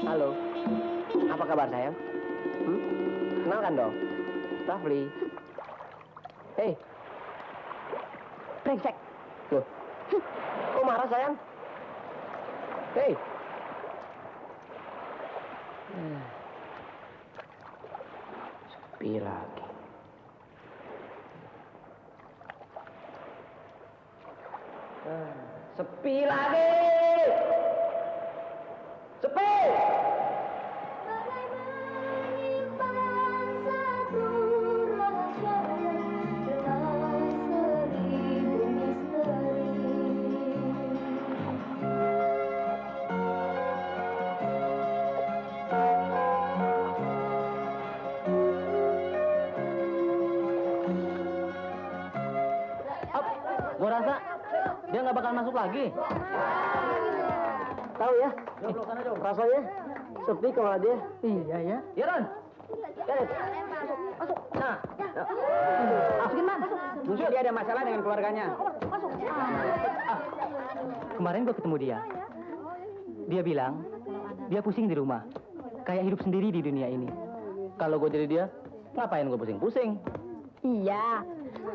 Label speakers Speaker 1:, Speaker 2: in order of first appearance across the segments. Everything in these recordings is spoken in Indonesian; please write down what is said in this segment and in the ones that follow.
Speaker 1: Halo, apa kabar sayang? Kenalkan dong, Rafli. Hei, brengsek. Loh, kok marah sayang? Hei. Sepi lagi. Sepi lagi. Sepi. Gua rasa dia nggak bakal masuk lagi. Tahu ya? Rasanya sepi kalau dia. Iya ya. Ya Ron. Ya, masuk. Nah. Masukin man. Mungkin dia ada masalah dengan keluarganya. Kemarin gua ketemu dia. Dia bilang dia pusing di rumah. Kayak hidup sendiri di dunia ini. Kalau gua jadi dia, ngapain gua pusing-pusing?
Speaker 2: Iya,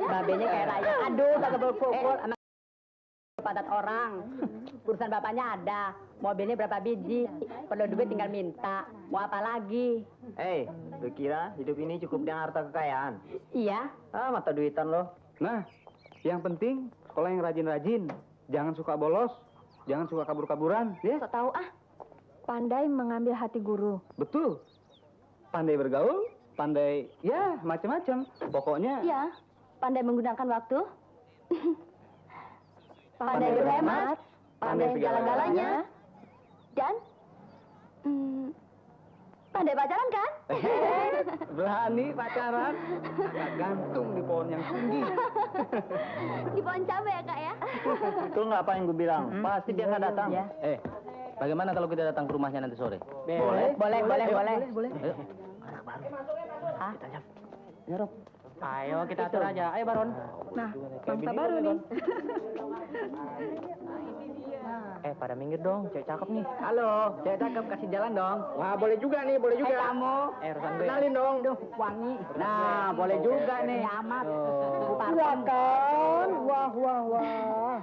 Speaker 2: babenya kayak raya. Aduh, kagak berpukul sama padat orang. Urusan bapaknya ada, mobilnya berapa biji, perlu duit tinggal minta. Mau apa lagi?
Speaker 1: Lu kira hidup ini cukup dengan harta kekayaan?
Speaker 2: Iya.
Speaker 1: Mata duitan lo.
Speaker 3: Nah, yang penting sekolah yang rajin-rajin. Jangan suka bolos, jangan suka kabur-kaburan, ya?
Speaker 2: Sok tahu pandai mengambil hati guru.
Speaker 3: Betul. Pandai bergaul, pandai, ya macam-macam. Pokoknya.
Speaker 2: Iya, pandai menggunakan waktu. Pandai berhemat, pandai segala-galanya. Dan pandai pacaran kan?
Speaker 3: Berani pacaran, agak gantung di pohon yang tinggi.
Speaker 2: Di pohon cabai ya kak ya?
Speaker 1: Betul nggak apa yang gue bilang? Pasti dia nggak datang.
Speaker 2: Ya.
Speaker 1: Bagaimana kalau kita datang ke rumahnya nanti sore?
Speaker 2: Boleh.
Speaker 1: Ayo.
Speaker 2: Hah?
Speaker 1: Ya, Rob. Ayo kita atur aja. Ayo Baron.
Speaker 2: Nah, bangsa baru nih.
Speaker 1: Pada minggir dong, cewek cakep nih.
Speaker 3: Halo, cewek cakep kasih jalan dong. Wah, boleh juga nih, boleh juga.
Speaker 2: Kamu.
Speaker 1: Urusan gue.
Speaker 3: Kenalin dong.
Speaker 2: Duh, wangi.
Speaker 3: Nah, boleh juga nih.
Speaker 2: Amat.
Speaker 3: Iya kan? Wah.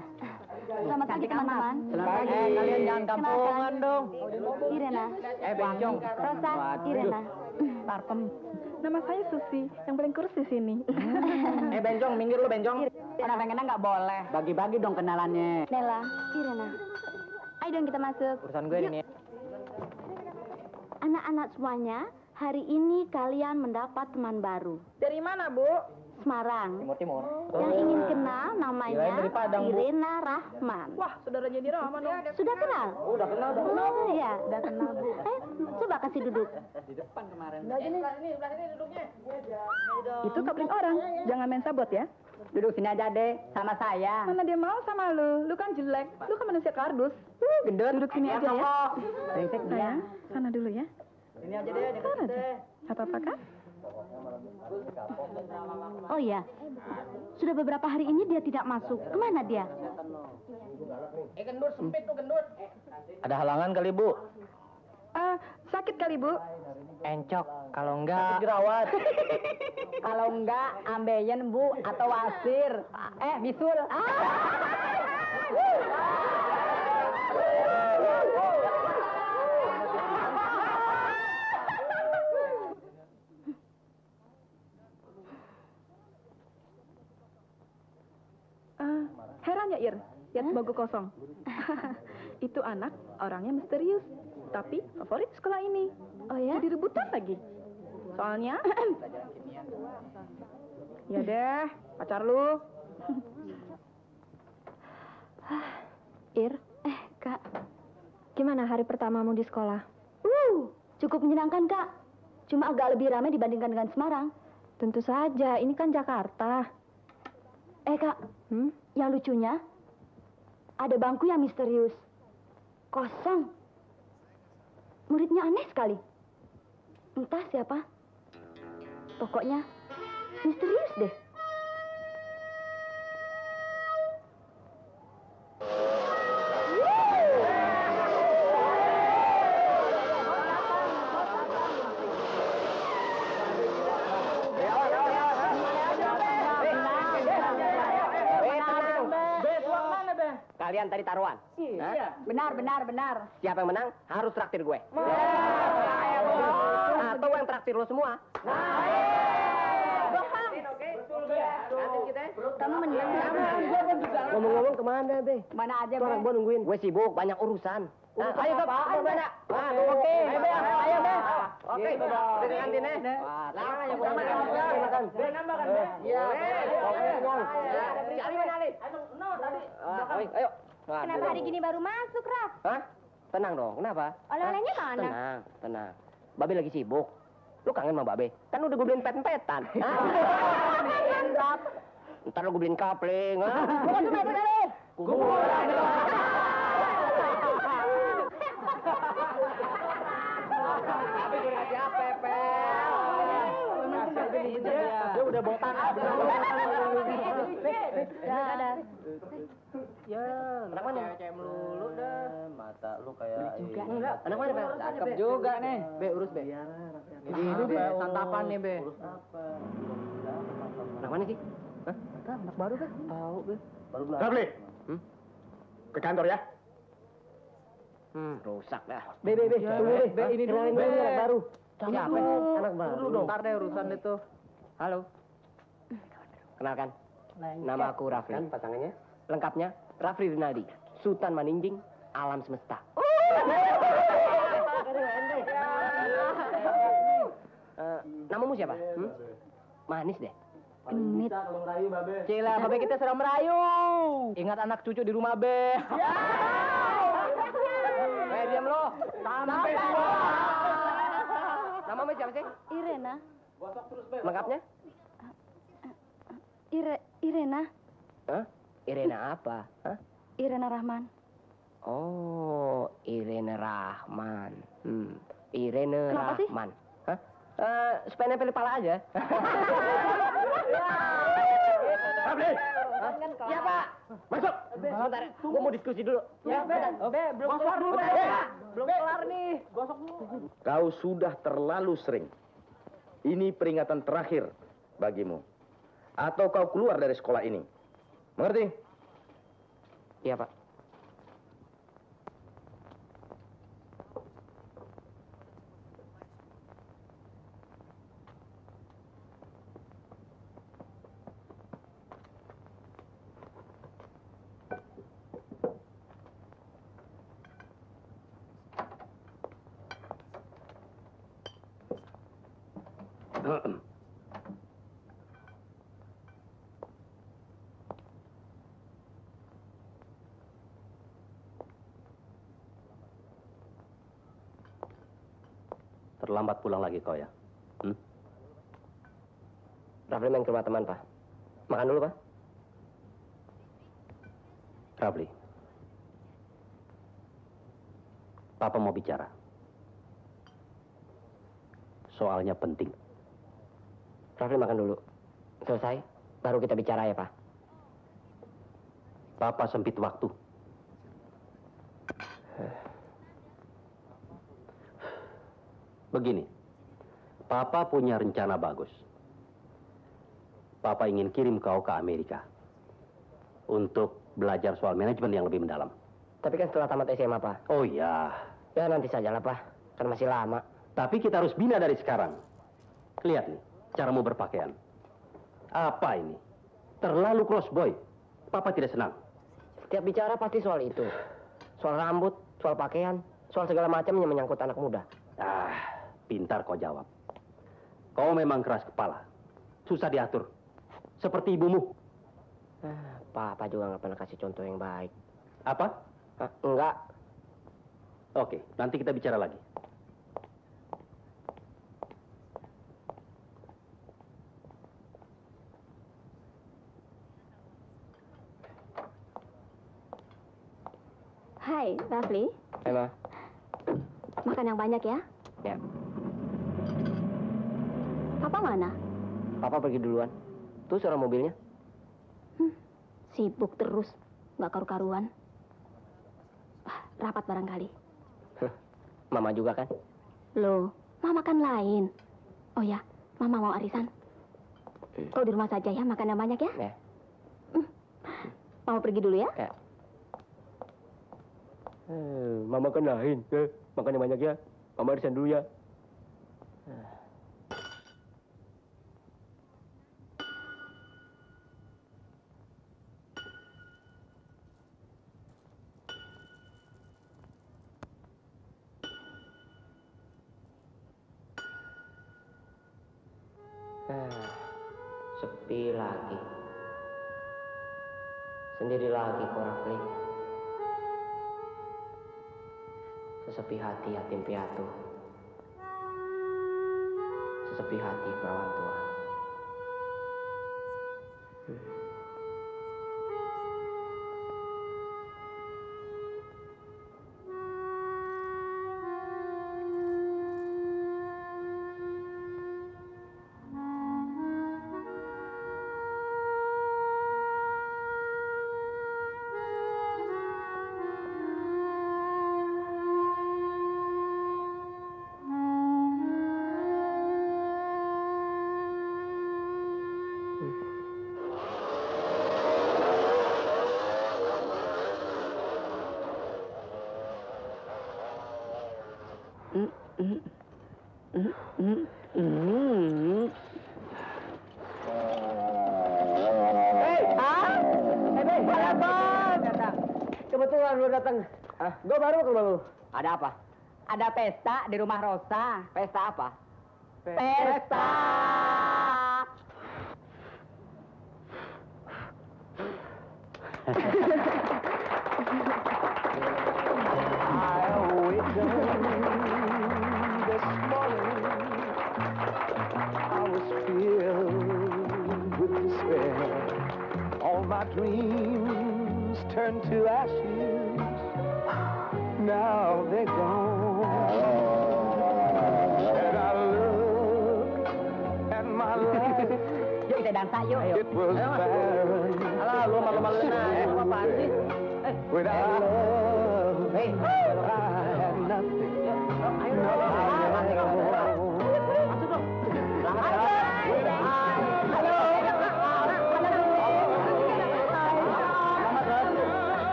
Speaker 2: Selamat pagi teman-teman.
Speaker 3: Selamat pagi.
Speaker 1: Kalian jangan kampungan dong.
Speaker 2: Irena.
Speaker 1: Bencong.
Speaker 2: Rosa. Irena.
Speaker 1: Parfum.
Speaker 4: Nama saya Susi, yang paling kurus di sini.
Speaker 1: Bencong, minggir lu Bencong.
Speaker 2: Orang pengennya nggak boleh.
Speaker 3: Bagi-bagi dong kenalannya.
Speaker 2: Nela, Irena. Ayo dong kita masuk.
Speaker 1: Urusan gue ini.
Speaker 2: Anak-anak semuanya, hari ini kalian mendapat teman baru.
Speaker 4: Dari mana, Bu?
Speaker 2: Semarang.
Speaker 1: Timur.
Speaker 2: Yang ingin kenal namanya
Speaker 1: Kirain dari Padang, Bu.
Speaker 2: Irena Rahman.
Speaker 4: Wah, saudaranya di Rahman dong.
Speaker 2: Sudah kenal?
Speaker 1: Udah kenal dong.
Speaker 2: Iya, udah kenal Bu. Coba kasih duduk.
Speaker 3: Di depan kemarin.
Speaker 4: Itu kapling orang. Jangan main sabot ya.
Speaker 2: Duduk sini aja deh, sama saya.
Speaker 4: Mana dia mau sama lu? Lu kan jelek. Lu kan manusia kardus.
Speaker 2: Gendut.
Speaker 4: Duduk sini aja ya.
Speaker 2: Brengsek dia.
Speaker 4: Sayang, sana dulu ya.
Speaker 1: Ini aja deh,
Speaker 4: Sana aja. Apa-apa kan?
Speaker 2: Oh iya, sudah beberapa hari ini dia tidak masuk. Kemana dia?
Speaker 1: Gendut, sempit tuh gendut. Ada halangan kali, Bu?
Speaker 4: Sakit kali, Bu.
Speaker 1: Encok, kalau enggak jerawat.
Speaker 2: Kalau enggak, ambeien Bu atau wasir. Bisul.
Speaker 4: Heran ya, Ir. Lihat bangku kosong. Itu anak orangnya misterius. Tapi favorit sekolah ini.
Speaker 2: Oh ya?
Speaker 4: Jadi rebutan lagi. Soalnya... Ya deh, pacar lu.
Speaker 2: Ir, Kak.
Speaker 5: Bagaimana hari pertamamu di sekolah?
Speaker 6: Cukup menyenangkan, Kak. Cuma agak lebih ramai dibandingkan dengan Semarang.
Speaker 5: Tentu saja, ini kan Jakarta.
Speaker 6: Kak, yang lucunya, ada bangku yang misterius. Kosong. Muridnya aneh sekali. Entah siapa. Pokoknya, misterius deh.
Speaker 1: Kalian tadi taruhan?
Speaker 2: Iya. Benar.
Speaker 1: Siapa yang menang harus traktir gue. Atau yang traktir lo semua.
Speaker 6: Kamu menang.
Speaker 1: Ngomong-ngomong kemana, Be?
Speaker 2: Mana aja,
Speaker 1: Orang
Speaker 2: Be?
Speaker 1: gue nungguin. Gue sibuk, banyak urusan. Nah, ayo, Sob. Ayo, mana? Oke. Ayo, Be. Oke. Udah ke kantin, ya. Larang aja, gue makan. Be, nambah kan, Be? Iya, Be. Ali mana, Ali? Ayo.
Speaker 6: Kenapa hari gini baru masuk, Raf?
Speaker 1: Hah? Tenang dong, kenapa?
Speaker 6: Oleh-olehnya mana?
Speaker 1: Tenang. Babe lagi sibuk. Lu kangen sama Babe? Kan udah gue beliin pet-petan. Ntar lu gue beliin kapling. Dia udah botak. Ya, anak mana? Cewek melulu dah. Mata lu kayak juga. Enggak. Anak mana, Be?
Speaker 3: Cakep juga nih. Be, urus, Be. Ini, Be, santapan nih, Be.
Speaker 1: Anak mana sih?
Speaker 3: Hah? Anak baru kan? Tahu, Be.
Speaker 1: Baru belajar.
Speaker 7: Rafli, ke kantor ya.
Speaker 1: Rusak dah.
Speaker 3: Be, tunggu, Be. Ini dulu, Be.
Speaker 1: Anak baru. Siapa? Anak baru.
Speaker 3: Dulu dong. Ntar deh urusan itu.
Speaker 1: Halo. Kenalkan. Nama aku Rafli. Kan pasangannya? Lengkapnya Rafli Rinaldi, Sultan Maninging, Alam Semesta. Namamu siapa? Manis deh.
Speaker 6: Genit.
Speaker 3: Cila, Babe kita sedang merayu. Ingat anak cucu di rumah, Be. Diam lo. Sampai tua.
Speaker 1: Namamu siapa sih?
Speaker 6: Irena.
Speaker 1: Lengkapnya?
Speaker 6: Irena.
Speaker 1: Hah? Irena apa? Hah?
Speaker 6: Irena Rahman.
Speaker 1: Oh, Irene Rahman. Irene
Speaker 6: Kenapa sih?
Speaker 1: Rahman. Hah? Supaya nempel di kepala aja.
Speaker 7: Rafli,
Speaker 1: Iya, Pak.
Speaker 7: masuk.
Speaker 1: Sebentar, gua mau diskusi dulu.
Speaker 3: Ya, Be. Belum kelar dulu, Be. Belum kelar nih. Gosok dulu.
Speaker 7: Kau sudah terlalu sering. Ini peringatan terakhir bagimu. Atau kau keluar dari sekolah ini. Mengerti?
Speaker 1: Iya, Pak.
Speaker 8: Terlambat pulang lagi kau ya?
Speaker 1: Rafli main ke rumah teman, Pak. Makan dulu, Pak.
Speaker 8: Rafli, Papa mau bicara. Soalnya penting.
Speaker 1: Rafli makan dulu. Selesai, baru kita bicara ya, Pak.
Speaker 8: Papa sempit waktu. Begini, Papa punya rencana bagus. Papa ingin kirim kau ke Amerika untuk belajar soal manajemen yang lebih mendalam.
Speaker 1: Tapi kan setelah tamat SMA, Pak.
Speaker 8: Oh iya,
Speaker 1: Ya nanti sajalah, Pak. Kan masih lama.
Speaker 8: tapi kita harus bina dari sekarang. Lihat nih, caramu berpakaian. Apa ini? Terlalu crossboy. Papa tidak senang.
Speaker 1: Setiap bicara pasti soal itu. Soal rambut, soal pakaian, soal segala macam yang menyangkut anak muda.
Speaker 8: Pintar kau jawab. Kau memang keras kepala. Susah diatur. Seperti ibumu.
Speaker 1: Papa juga nggak pernah kasih contoh yang baik.
Speaker 8: Apa?
Speaker 1: Enggak.
Speaker 8: Oke, nanti kita bicara lagi.
Speaker 6: Hai, Rafli.
Speaker 1: Hai, Ma.
Speaker 6: Makan yang banyak ya.
Speaker 1: Ya,
Speaker 6: Papa mana?
Speaker 1: Papa pergi duluan. Tuh suara mobilnya.
Speaker 6: Sibuk terus. Nggak karu-karuan. Rapat barangkali.
Speaker 1: Mama juga kan?
Speaker 6: Loh, Mama kan lain. Oh ya, Mama mau arisan. Kau di rumah saja ya, makan yang banyak ya.
Speaker 1: Ya.
Speaker 6: Mama pergi dulu ya.
Speaker 1: Ya. Mama kan lain. Makan yang banyak ya. Mama arisan dulu ya. Sepi lagi. Sendiri lagi kok, Rafli. Sesepi hati yatim piatu. Sesepi hati perawan tua.
Speaker 2: Kebetulan lu datang.
Speaker 1: Gue baru ke rumah lu.
Speaker 2: Ada apa? Ada pesta di rumah Rosa.
Speaker 1: Pesta apa?
Speaker 2: Pesta.
Speaker 9: All my dreams turned to ashes. Now they're gone. And I look at my life.
Speaker 2: Yuk kita dansa yuk.
Speaker 9: It was barren.
Speaker 1: Alah, lu malu-maluin aja. Lu apaan sih?
Speaker 9: Without love, I had nothing.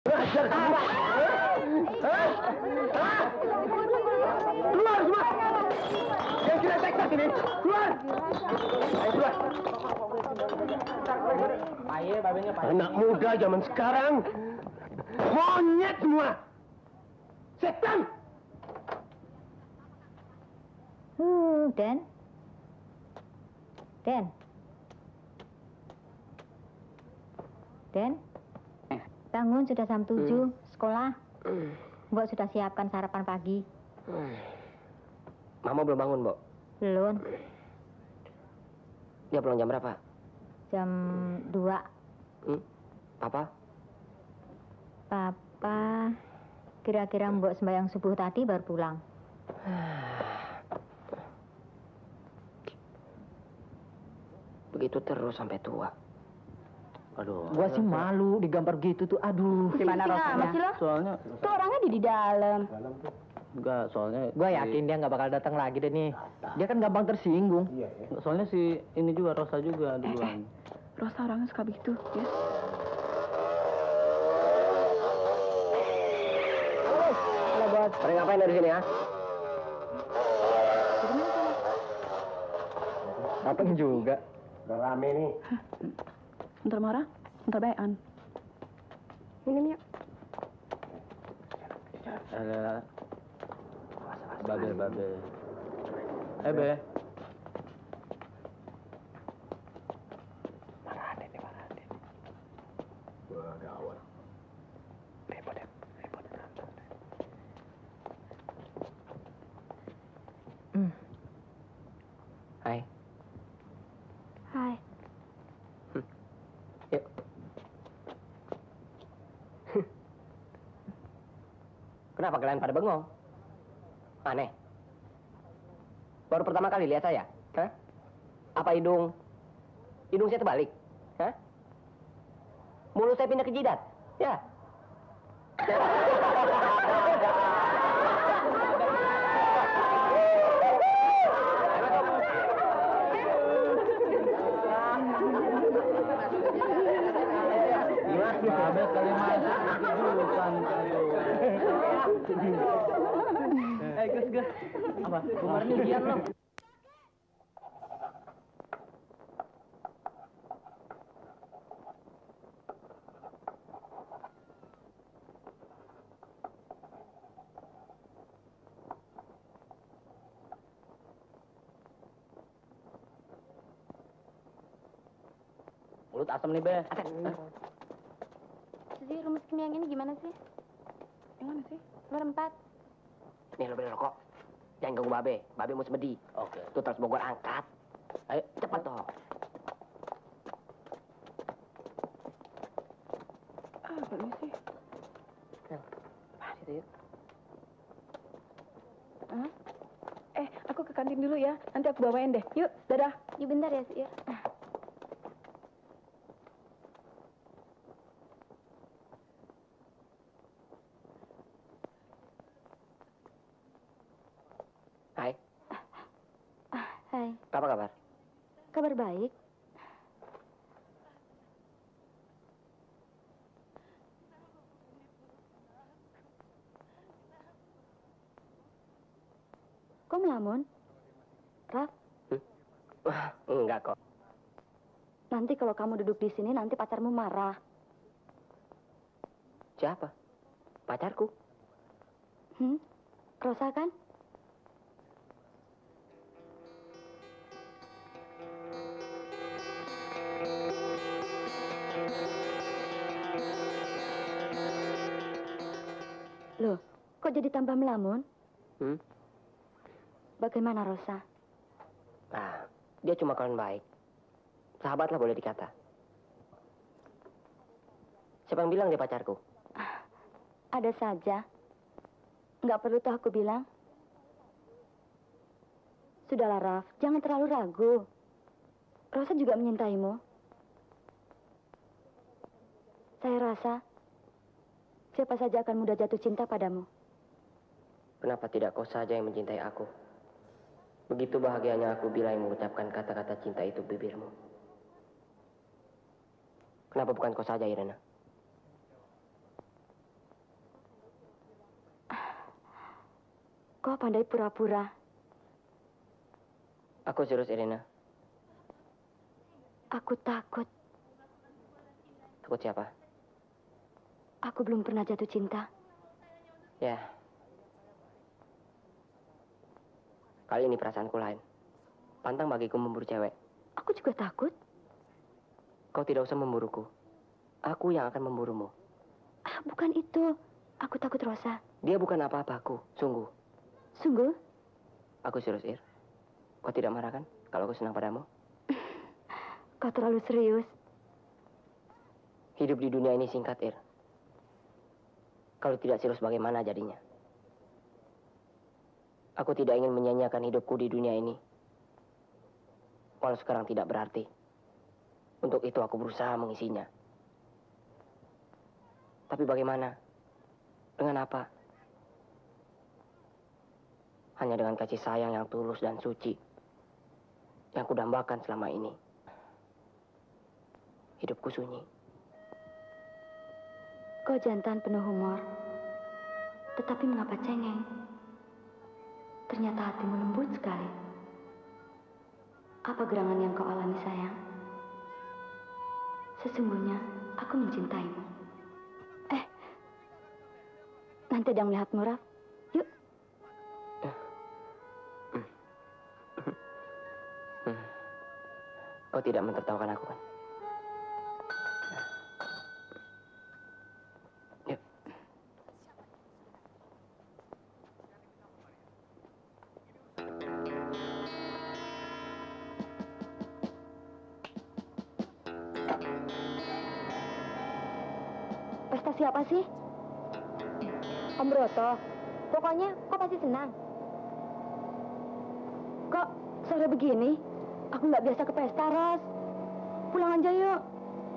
Speaker 1: Keluar semua! Yang kira Texas ini, keluar! Ayo keluar! Anak muda zaman sekarang, monyet semua! Setan!
Speaker 6: Den. Den. Den. Bangun, sudah jam 7, sekolah. Mbok sudah siapkan sarapan pagi.
Speaker 1: Mama belum bangun, Mbok.
Speaker 6: Belum.
Speaker 1: Dia pulang jam berapa?
Speaker 5: Jam 2.
Speaker 1: Papa?
Speaker 5: Papa kira-kira mbok sembahyang subuh tadi baru pulang.
Speaker 1: Begitu terus sampai tua.
Speaker 3: Aduh, gua sih malu digambar gitu tuh. Aduh.
Speaker 2: Gimana rasanya?
Speaker 3: Soalnya
Speaker 6: Tuh orangnya di dalam.
Speaker 3: enggak, soalnya gua yakin dia nggak bakal datang lagi deh nih. Dia kan gampang tersinggung. Soalnya si ini juga Rosa juga duluan.
Speaker 4: Rosa orangnya suka begitu, ya.
Speaker 1: Halo bos. Pada ngapain dari sini ya?
Speaker 3: Datang juga.
Speaker 1: Udah rame nih.
Speaker 4: Bentar marah, bentar bayan.
Speaker 6: Minum yuk.
Speaker 3: Ada Babe. Be.
Speaker 1: Hai.
Speaker 6: Hai.
Speaker 1: Yuk. Kenapa kalian pada bengong? Aneh. Baru pertama kali lihat saya? Hah? Apa hidung saya terbalik? Hah? Mulut saya pindah ke jidat? Ya.
Speaker 3: Babe kali masuk jurusan. Gus. Apa? Kemarin ujian lo. Mulut asam nih, Be.
Speaker 6: Jadi rumus kimia ini gimana sih?
Speaker 4: Yang mana sih?
Speaker 6: Nomor 4.
Speaker 1: Nih lo beli rokok. Jangan ganggu Babe. Babe mau semedi.
Speaker 3: Oke.
Speaker 1: Tuh terus Bogor angkat. Ayo, cepat toh.
Speaker 4: Apa ini sih?
Speaker 1: Pas itu yuk.
Speaker 4: Hah? Aku ke kantin dulu ya. Nanti aku bawain deh. Yuk, dadah.
Speaker 6: Yuk bentar ya, Sir.
Speaker 1: Hai,
Speaker 6: Hai.
Speaker 1: apa kabar?
Speaker 6: Kabar baik. Kok melamun? Raf,
Speaker 1: Enggak kok.
Speaker 6: nanti kalau kamu duduk di sini nanti pacarmu marah.
Speaker 1: Siapa? Pacarku?
Speaker 6: Rosa kan? Loh, kok jadi tambah melamun? Bagaimana Rosa?
Speaker 1: Nah, dia cuma kawan baik. Sahabat lah boleh dikata. Siapa yang bilang dia pacarku?
Speaker 6: Ada saja. Nggak perlu tuh aku bilang. Sudahlah, Raf. Jangan terlalu ragu. Rosa juga menyintaimu. Saya rasa siapa saja akan mudah jatuh cinta padamu.
Speaker 1: Kenapa tidak kau saja yang mencintai aku? Begitu bahagianya aku bila yang mengucapkan kata-kata cinta itu bibirmu. Kenapa bukan kau saja, Irena?
Speaker 6: Kau pandai pura-pura.
Speaker 1: Aku serius, Irena.
Speaker 6: Aku takut.
Speaker 1: Takut siapa?
Speaker 6: Aku belum pernah jatuh cinta.
Speaker 1: Ya. Kali ini perasaanku lain. Pantang bagiku memburu cewek.
Speaker 6: Aku juga takut.
Speaker 1: Kau tidak usah memburuku. Aku yang akan memburumu.
Speaker 6: Bukan itu. Aku takut Rosa.
Speaker 1: Dia bukan apa-apaku, sungguh.
Speaker 6: Sungguh?
Speaker 1: Aku serius, Ir. Kau tidak marah kan kalau aku senang padamu?
Speaker 6: Kau
Speaker 5: Kau terlalu serius.
Speaker 1: Hidup di dunia ini singkat, Ir. Kalau tidak serius bagaimana jadinya? Aku tidak ingin menyanyiakan hidupku di dunia ini. Walau sekarang tidak berarti. Untuk itu aku berusaha mengisinya. Tapi bagaimana? Dengan apa? Hanya dengan kasih sayang yang tulus dan suci yang kudambakan selama ini. Hidupku sunyi.
Speaker 5: Kau jantan penuh humor. Tetapi mengapa cengeng? Ternyata hatimu lembut sekali. Apa gerangan yang kau alami, sayang? Sesungguhnya aku mencintaimu. Nanti ada yang melihatmu, Raf. Yuk.
Speaker 1: Kau tidak mentertawakan aku, kan? Yuk.
Speaker 5: Pesta siapa sih? Om Broto. Pokoknya kau pasti senang. Kok sore begini? Aku nggak biasa ke pesta, Ros. Pulang aja yuk.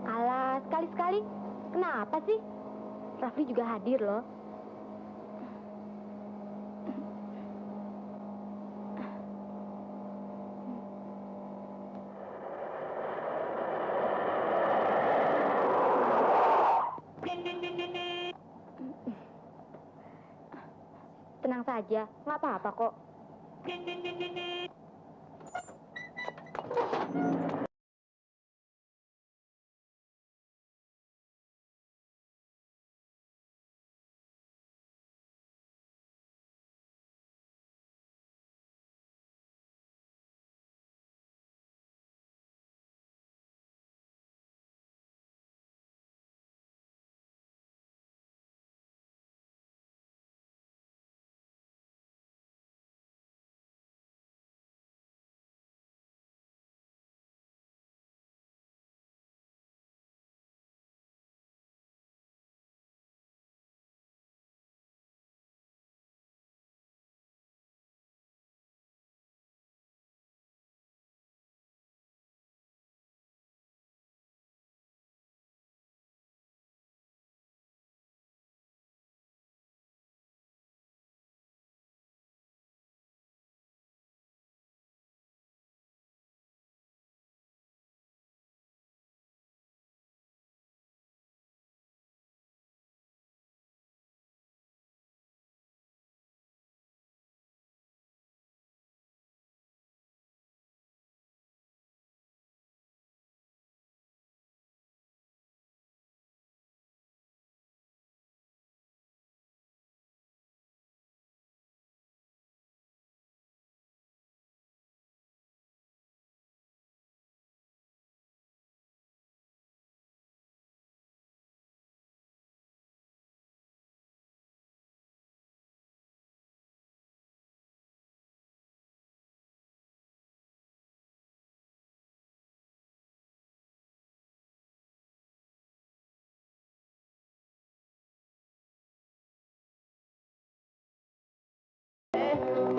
Speaker 5: Alah, sekali-sekali. Kenapa sih? Rafli juga hadir loh. Tenang saja, nggak apa-apa kok.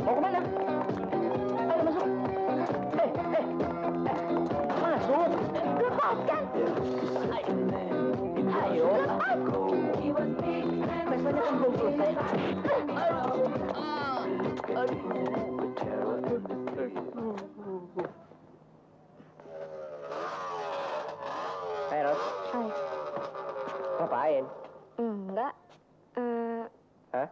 Speaker 1: Mau kemana? Ayo masuk. Masuk.
Speaker 5: Lepaskan!
Speaker 1: Ayo. Pestanya kan belum selesai. Hai, Ros.
Speaker 5: Hai.
Speaker 1: Ngapain?
Speaker 5: Enggak.
Speaker 1: Hah?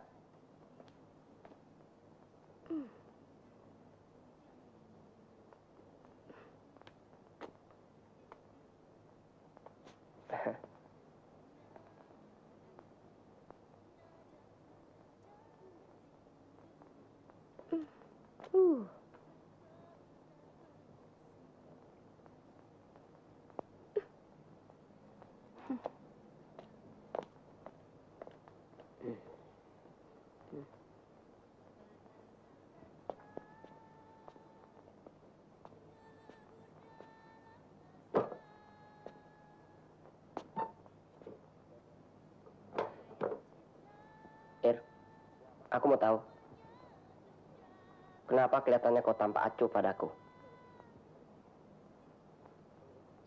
Speaker 1: Aku mau tahu. Kenapa kelihatannya kau tampak acuh padaku?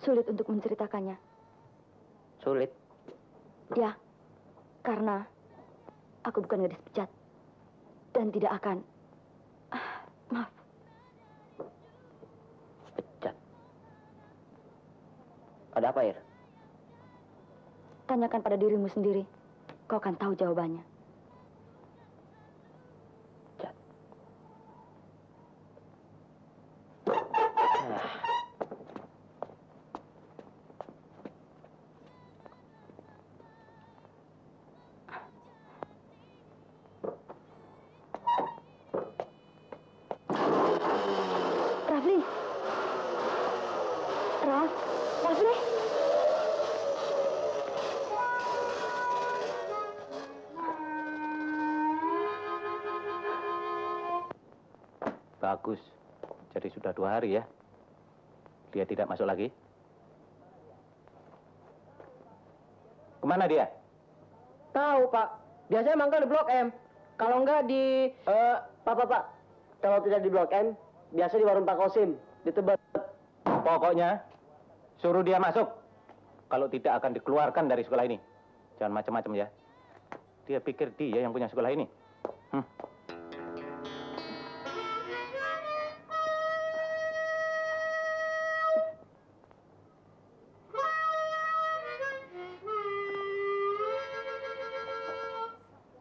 Speaker 5: Sulit untuk menceritakannya.
Speaker 1: Sulit.
Speaker 5: Ya, karena aku bukan gadis bejat. Dan tidak akan... maaf.
Speaker 1: Bejat. Ada apa, Ir?
Speaker 5: Tanyakan pada dirimu sendiri. Kau akan tahu jawabannya.
Speaker 1: Bejat.
Speaker 5: Rafli. Rafli.
Speaker 8: Bagus. Jadi sudah 2 hari ya. Dia tidak masuk lagi. Kemana dia?
Speaker 3: Tahu, Pak. Biasanya mangkal di Blok M. Kalau enggak di...
Speaker 1: Pak. Kalau tidak di Blok M, biasa di warung Pak Kosim, di Tebet.
Speaker 8: Pokoknya, suruh dia masuk. Kalau tidak akan dikeluarkan dari sekolah ini. Jangan macam-macam ya. Dia pikir dia yang punya sekolah ini.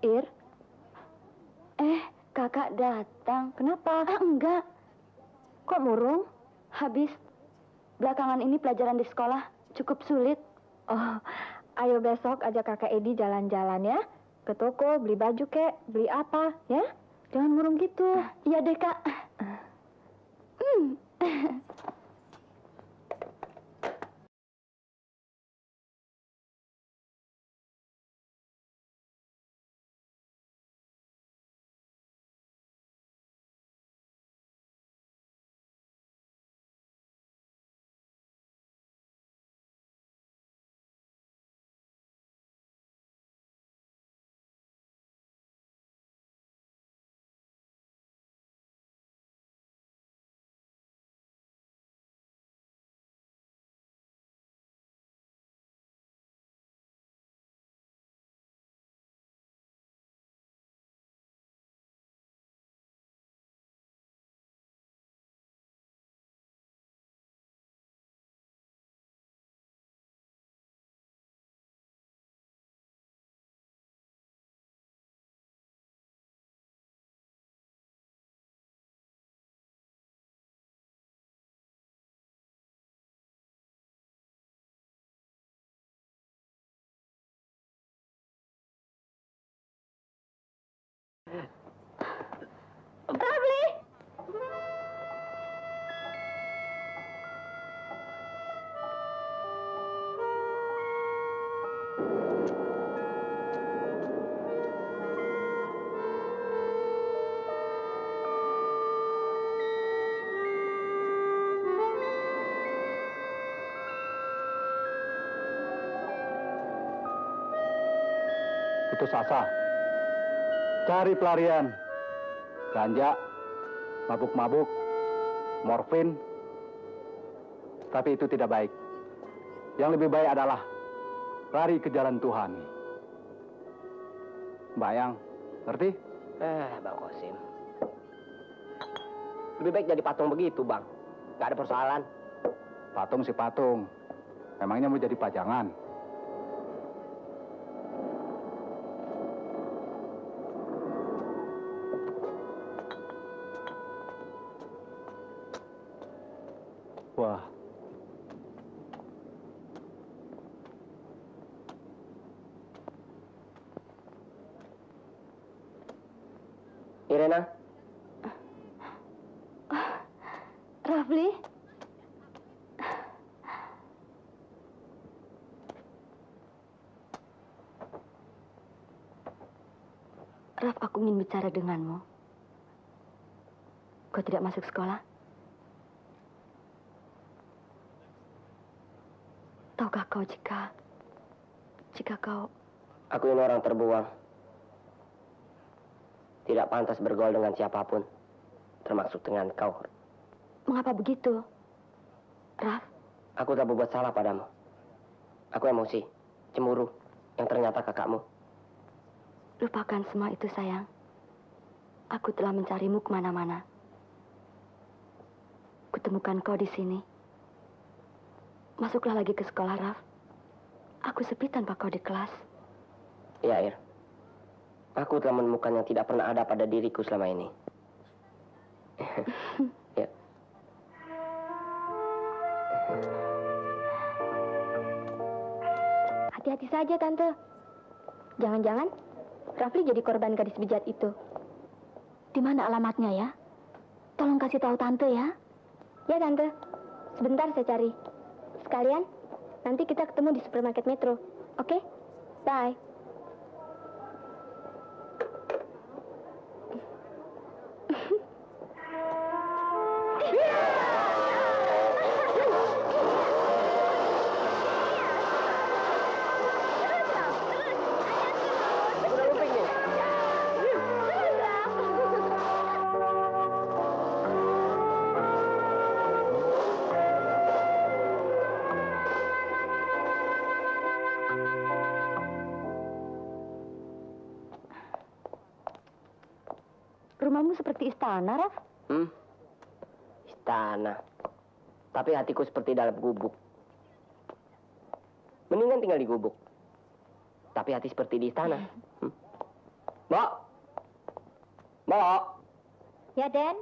Speaker 5: Ir. Kakak datang. Kenapa? Enggak. Kok murung? Habis. Belakangan ini pelajaran di sekolah cukup sulit.
Speaker 4: Oh, ayo besok ajak kakak Edi jalan-jalan ya. Ke toko, beli baju kek, beli apa, ya? Jangan murung gitu.
Speaker 5: Iya deh, Kak. Rafli!
Speaker 9: Putus asa. Cari pelarian. Ganja, mabuk-mabuk, morfin. Tapi itu tidak baik. Yang lebih baik adalah lari ke jalan Tuhan. Bayang, ngerti?
Speaker 1: Bang Kosim. Lebih baik jadi patung begitu, Bang. Gak ada persoalan.
Speaker 9: Patung si patung. Memangnya mau jadi pajangan? Wah.
Speaker 1: Irena?
Speaker 5: Rafli? Raf, aku ingin bicara denganmu. Kau tidak masuk sekolah? Tahukah kau jika kau...
Speaker 1: Aku ini orang terbuang. tidak pantas bergaul dengan siapapun, termasuk dengan kau.
Speaker 5: Mengapa begitu? Raf,
Speaker 1: Aku tak berbuat salah padamu. Aku emosi, cemburu, yang ternyata kakakmu.
Speaker 5: lupakan semua itu, sayang. Aku telah mencarimu kemana-mana. Kutemukan kau di sini. Masuklah lagi ke sekolah, Raf. Aku sepi tanpa kau di kelas.
Speaker 1: Ya, Ir. Aku telah menemukan yang tidak pernah ada pada diriku selama ini. Ya.
Speaker 5: Hati-hati saja, Tante. Jangan-jangan Rafli jadi korban gadis bejat itu. Di mana alamatnya ya? Tolong kasih tahu Tante ya. Ya, Tante. Sebentar saya cari. Sekalian, nanti kita ketemu di supermarket Metro. Oke? Bye. Rumahmu seperti istana, Raf.
Speaker 1: Istana. Tapi hatiku seperti dalam gubuk. Mendingan tinggal di gubuk. Tapi hati seperti di istana. Mbak! Mbak!
Speaker 5: Ya, Den.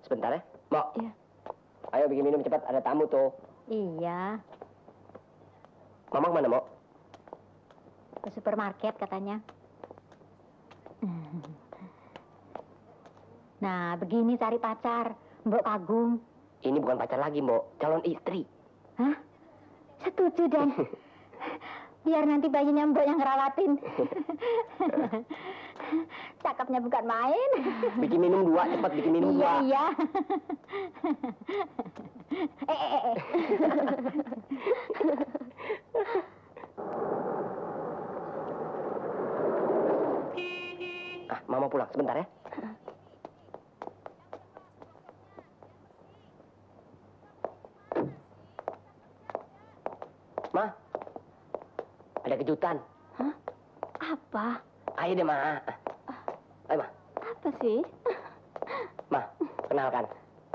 Speaker 1: Sebentar ya. Mbak.
Speaker 5: Iya.
Speaker 1: Ayo bikin minum cepat, ada tamu tuh.
Speaker 5: Iya,
Speaker 1: Mama kemana, Mbak?
Speaker 5: ke supermarket katanya. Nah, begini cari pacar, Mbok kagum.
Speaker 1: Ini bukan pacar lagi, Mbak. Calon istri.
Speaker 5: Hah? Setuju, Dan. Biar nanti bayinya Mbok yang ngerawatin. Cakepnya bukan main.
Speaker 1: Bikin minum 2, cepat bikin minum 2.
Speaker 5: Iya, iya.
Speaker 1: Mama pulang sebentar ya. Ma, ada kejutan.
Speaker 5: Hah? Apa?
Speaker 1: Ayo deh, Ma. Ayo, Ma.
Speaker 5: Apa sih?
Speaker 1: Ma, kenalkan.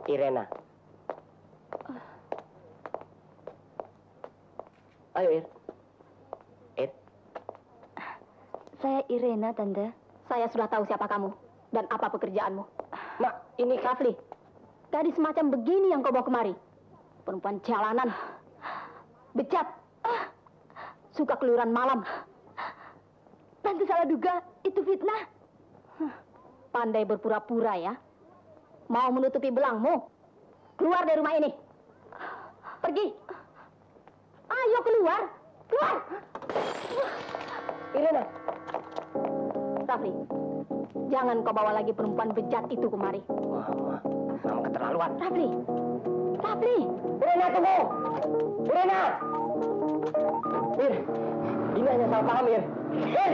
Speaker 1: Irena. Ayo, Ir. Ir.
Speaker 5: Saya Irena, Tante.
Speaker 2: Saya sudah tahu siapa kamu dan apa pekerjaanmu.
Speaker 1: Ma, ini
Speaker 2: Rafli, gadis semacam begini yang kau bawa kemari. Perempuan jalanan, bejat, suka keluyuran malam.
Speaker 5: Tante salah duga, itu fitnah.
Speaker 2: Pandai berpura-pura ya. Mau menutupi belangmu. Keluar dari rumah ini. Pergi. Ayo keluar. Keluar.
Speaker 1: Irena.
Speaker 2: Rafli, jangan kau bawa lagi perempuan bejat itu kemari.
Speaker 1: Mama keterlaluan.
Speaker 2: Rafli. Rafli.
Speaker 1: Irena, tunggu. Irena. Ir, ini hanya salah paham, Ir. Ir.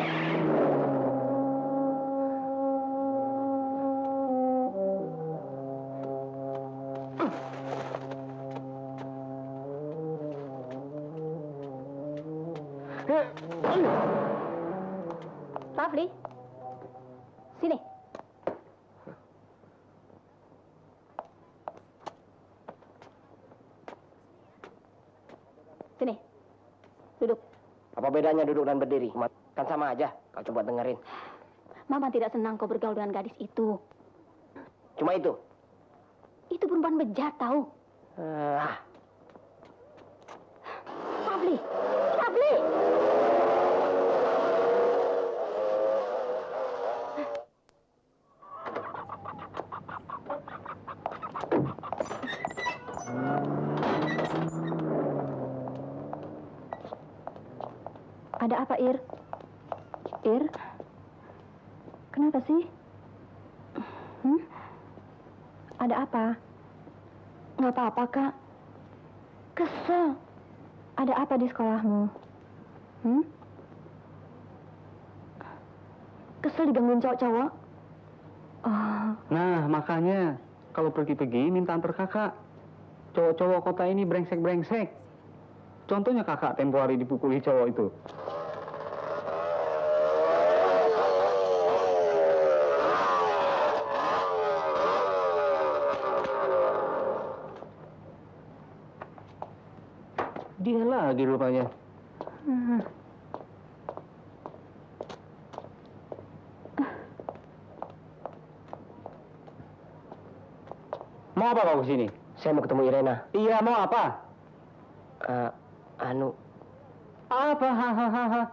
Speaker 2: Rafli, sini. Sini, duduk.
Speaker 1: Apa bedanya duduk dan berdiri? Kan sama aja. Kau coba dengerin.
Speaker 2: Mama tidak senang kau bergaul dengan gadis itu.
Speaker 1: Cuma itu.
Speaker 2: Itu perempuan bejat, tahu? Rafli, Rafli.
Speaker 5: Ada apa, Ir? Ir? Kenapa sih? Ada apa? Nggak apa-apa, Kak. Kesel. Ada apa di sekolahmu? kesel digangguin cowok-cowok.
Speaker 3: Nah, makanya kalau pergi-pergi minta antar kakak. Cowok-cowok kota ini brengsek-brengsek. Contohnya kakak tempo hari dipukuli cowok itu. Dia lagi rupanya. Mau apa kau kesini?
Speaker 1: Saya mau ketemu Irena.
Speaker 3: Iya, mau apa? Apa? Hahaha.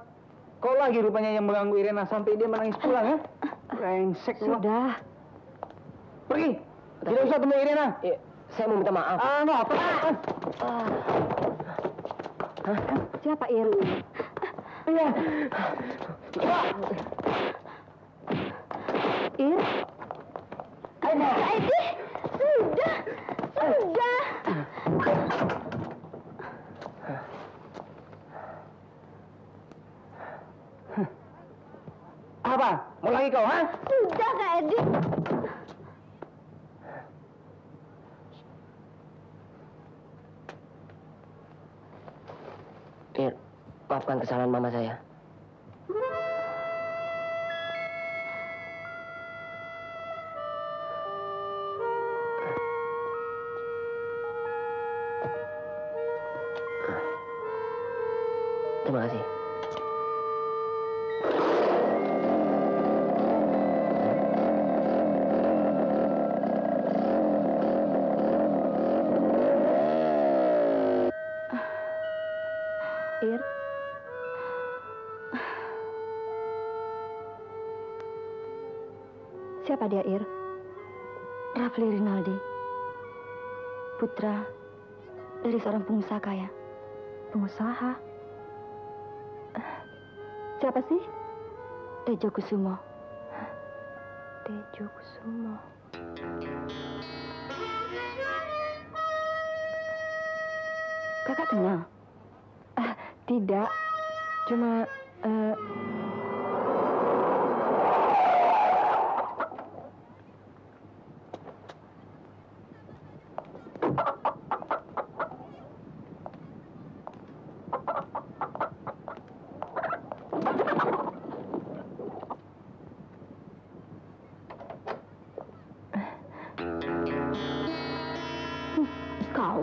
Speaker 3: Kau lagi rupanya yang mengganggu Irena sampai dia menangis pulang ya? Brengsek lu.
Speaker 5: Sudah.
Speaker 3: Pergi. Tidak usah temui Irena.
Speaker 1: Saya mau minta maaf.
Speaker 3: Mau apa?
Speaker 5: Siapa, Ir?
Speaker 3: Iya.
Speaker 5: Ir? Edi, sudah.
Speaker 3: Apa? Mau lagi kau, ha?
Speaker 5: Sudah, Kak Edi.
Speaker 1: Ir, maafkan kesalahan mama saya. Terima kasih.
Speaker 5: Ir? Siapa dia, Ir? Rafli Rinaldi. Putra dari seorang pengusaha kaya. Pengusaha? Siapa sih? Tejo Kusumo. Tejo Kusumo. Kakak kenal? Tidak. Cuma, kau.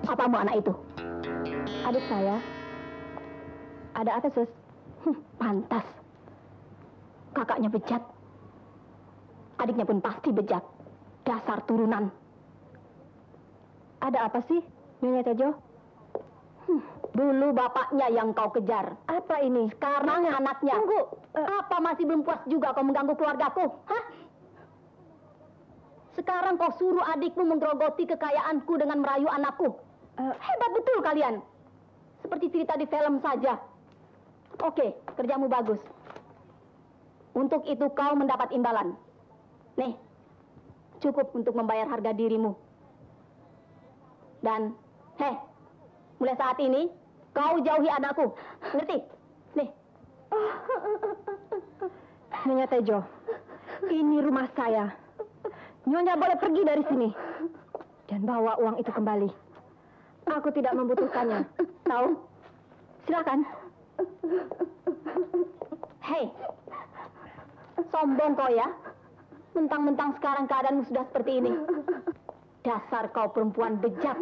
Speaker 5: Apamu anak itu? Adik saya. Ada apa, Sus? Pantas. Kakaknya bejat. Adiknya pun pasti bejat. Dasar turunan. Ada apa sih, Nyonya Tejo? Dulu bapaknya yang kau kejar. Apa ini? Sekarang anaknya. Tunggu. Apa masih belum puas juga kau mengganggu keluargaku? Hah? Sekarang kau suruh adikmu menggerogoti kekayaanku dengan merayu anakku. Hebat betul kalian. Seperti cerita di film saja. Oke, kerjamu bagus. Untuk itu kau mendapat imbalan. Nih, cukup untuk membayar harga dirimu. Dan, mulai saat ini, kau jauhi anakku. Ngerti? Nih. Nyonya Tejo, ini rumah saya. Nyonya boleh pergi dari sini. Dan bawa uang itu kembali. Aku tidak membutuhkannya. Tahu? Silakan. Hei, sombong kau ya. Mentang-mentang sekarang keadaanmu sudah seperti ini. Dasar kau perempuan bejat.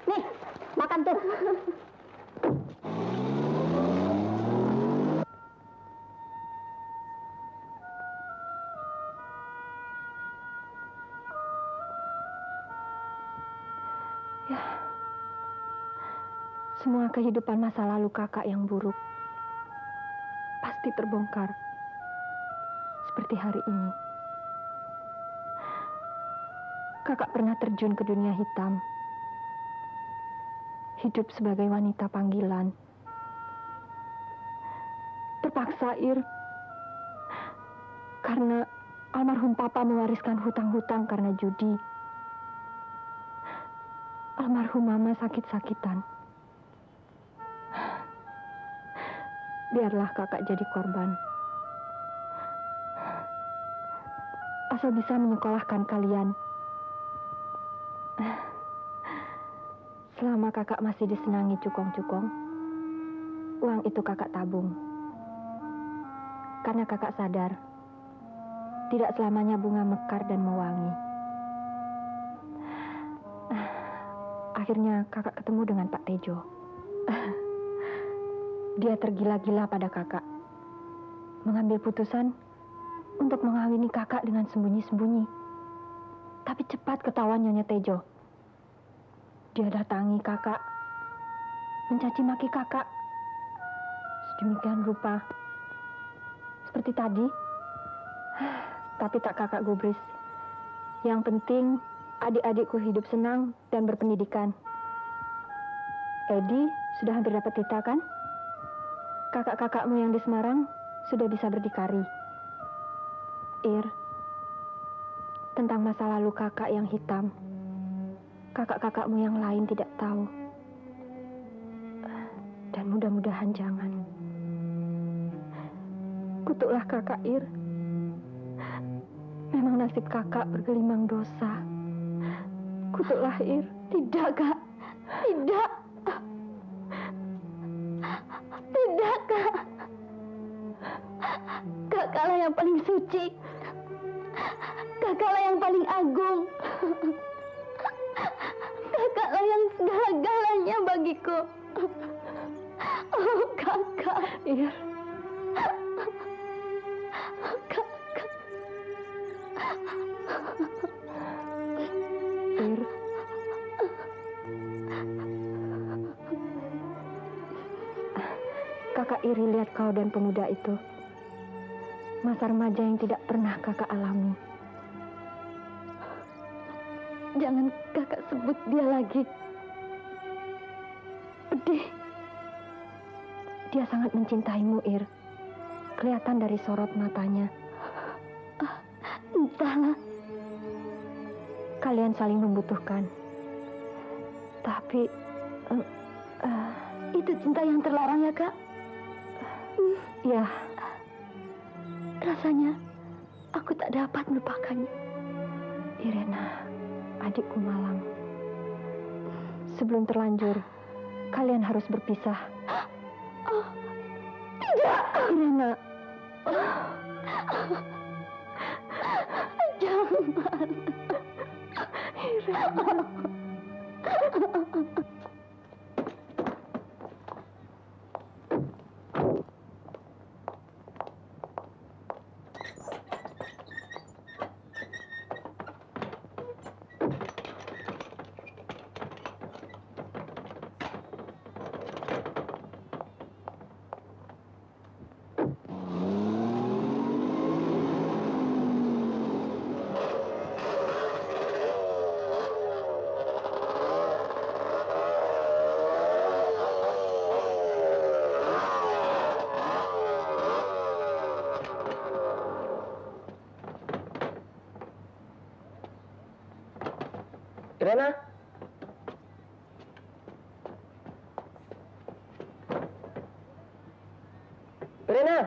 Speaker 5: Nih, makan tuh. Ya, semua kehidupan masa lalu kakak yang buruk pasti terbongkar seperti hari ini. Kakak pernah terjun ke dunia hitam, hidup sebagai wanita panggilan. Terpaksa, Ir, karena almarhum papa mewariskan hutang-hutang karena judi. Almarhum mama sakit-sakitan. biarlah kakak jadi korban. Asal bisa menyekolahkan kalian. Selama kakak masih disenangi cukong-cukong, uang itu kakak tabung. Karena kakak sadar, tidak selamanya bunga mekar dan mewangi. Akhirnya kakak ketemu dengan Pak Tejo. Dia tergila-gila pada kakak, mengambil putusan untuk mengawini kakak dengan sembunyi-sembunyi. Tapi cepat ketahuan Nyonya Tejo. Dia datangi kakak, mencaci maki kakak. Sedemikian rupa. Seperti tadi. Tapi tak kakak gubris. Yang penting adik-adikku hidup senang dan berpendidikan. Edi sudah hampir dapat tita kan? Kakak-kakakmu yang di Semarang sudah bisa berdikari. Ir, tentang masa lalu kakak yang hitam, kakak-kakakmu yang lain tidak tahu. Dan mudah-mudahan jangan. Kutuklah kakak, Ir. Memang nasib kakak bergelimang dosa. Kutuklah, Ir.
Speaker 6: Tidak, Kak. Tidak. Tidak, Kak. Kakaklah yang paling suci. Kakaklah yang paling agung. Kakaklah yang segala-galanya bagiku. Oh, kakak.
Speaker 5: Ir.
Speaker 6: Kakak.
Speaker 5: Ir. Kakak iri lihat kau dan pemuda itu. Masa remaja yang tidak pernah kakak alami.
Speaker 6: Jangan kakak sebut dia lagi. Pedih.
Speaker 5: Dia sangat mencintaimu, Ir. Kelihatan dari sorot matanya.
Speaker 6: Entahlah.
Speaker 5: Kalian saling membutuhkan. Tapi...
Speaker 6: itu cinta yang terlarang ya, Kak?
Speaker 5: Ya.
Speaker 6: Rasanya aku tak dapat melupakannya.
Speaker 5: Irena, adikku malang. Sebelum terlanjur, kalian harus berpisah.
Speaker 6: Oh, tidak.
Speaker 5: Irena.
Speaker 6: Jangan.
Speaker 5: Irena.
Speaker 1: Irena?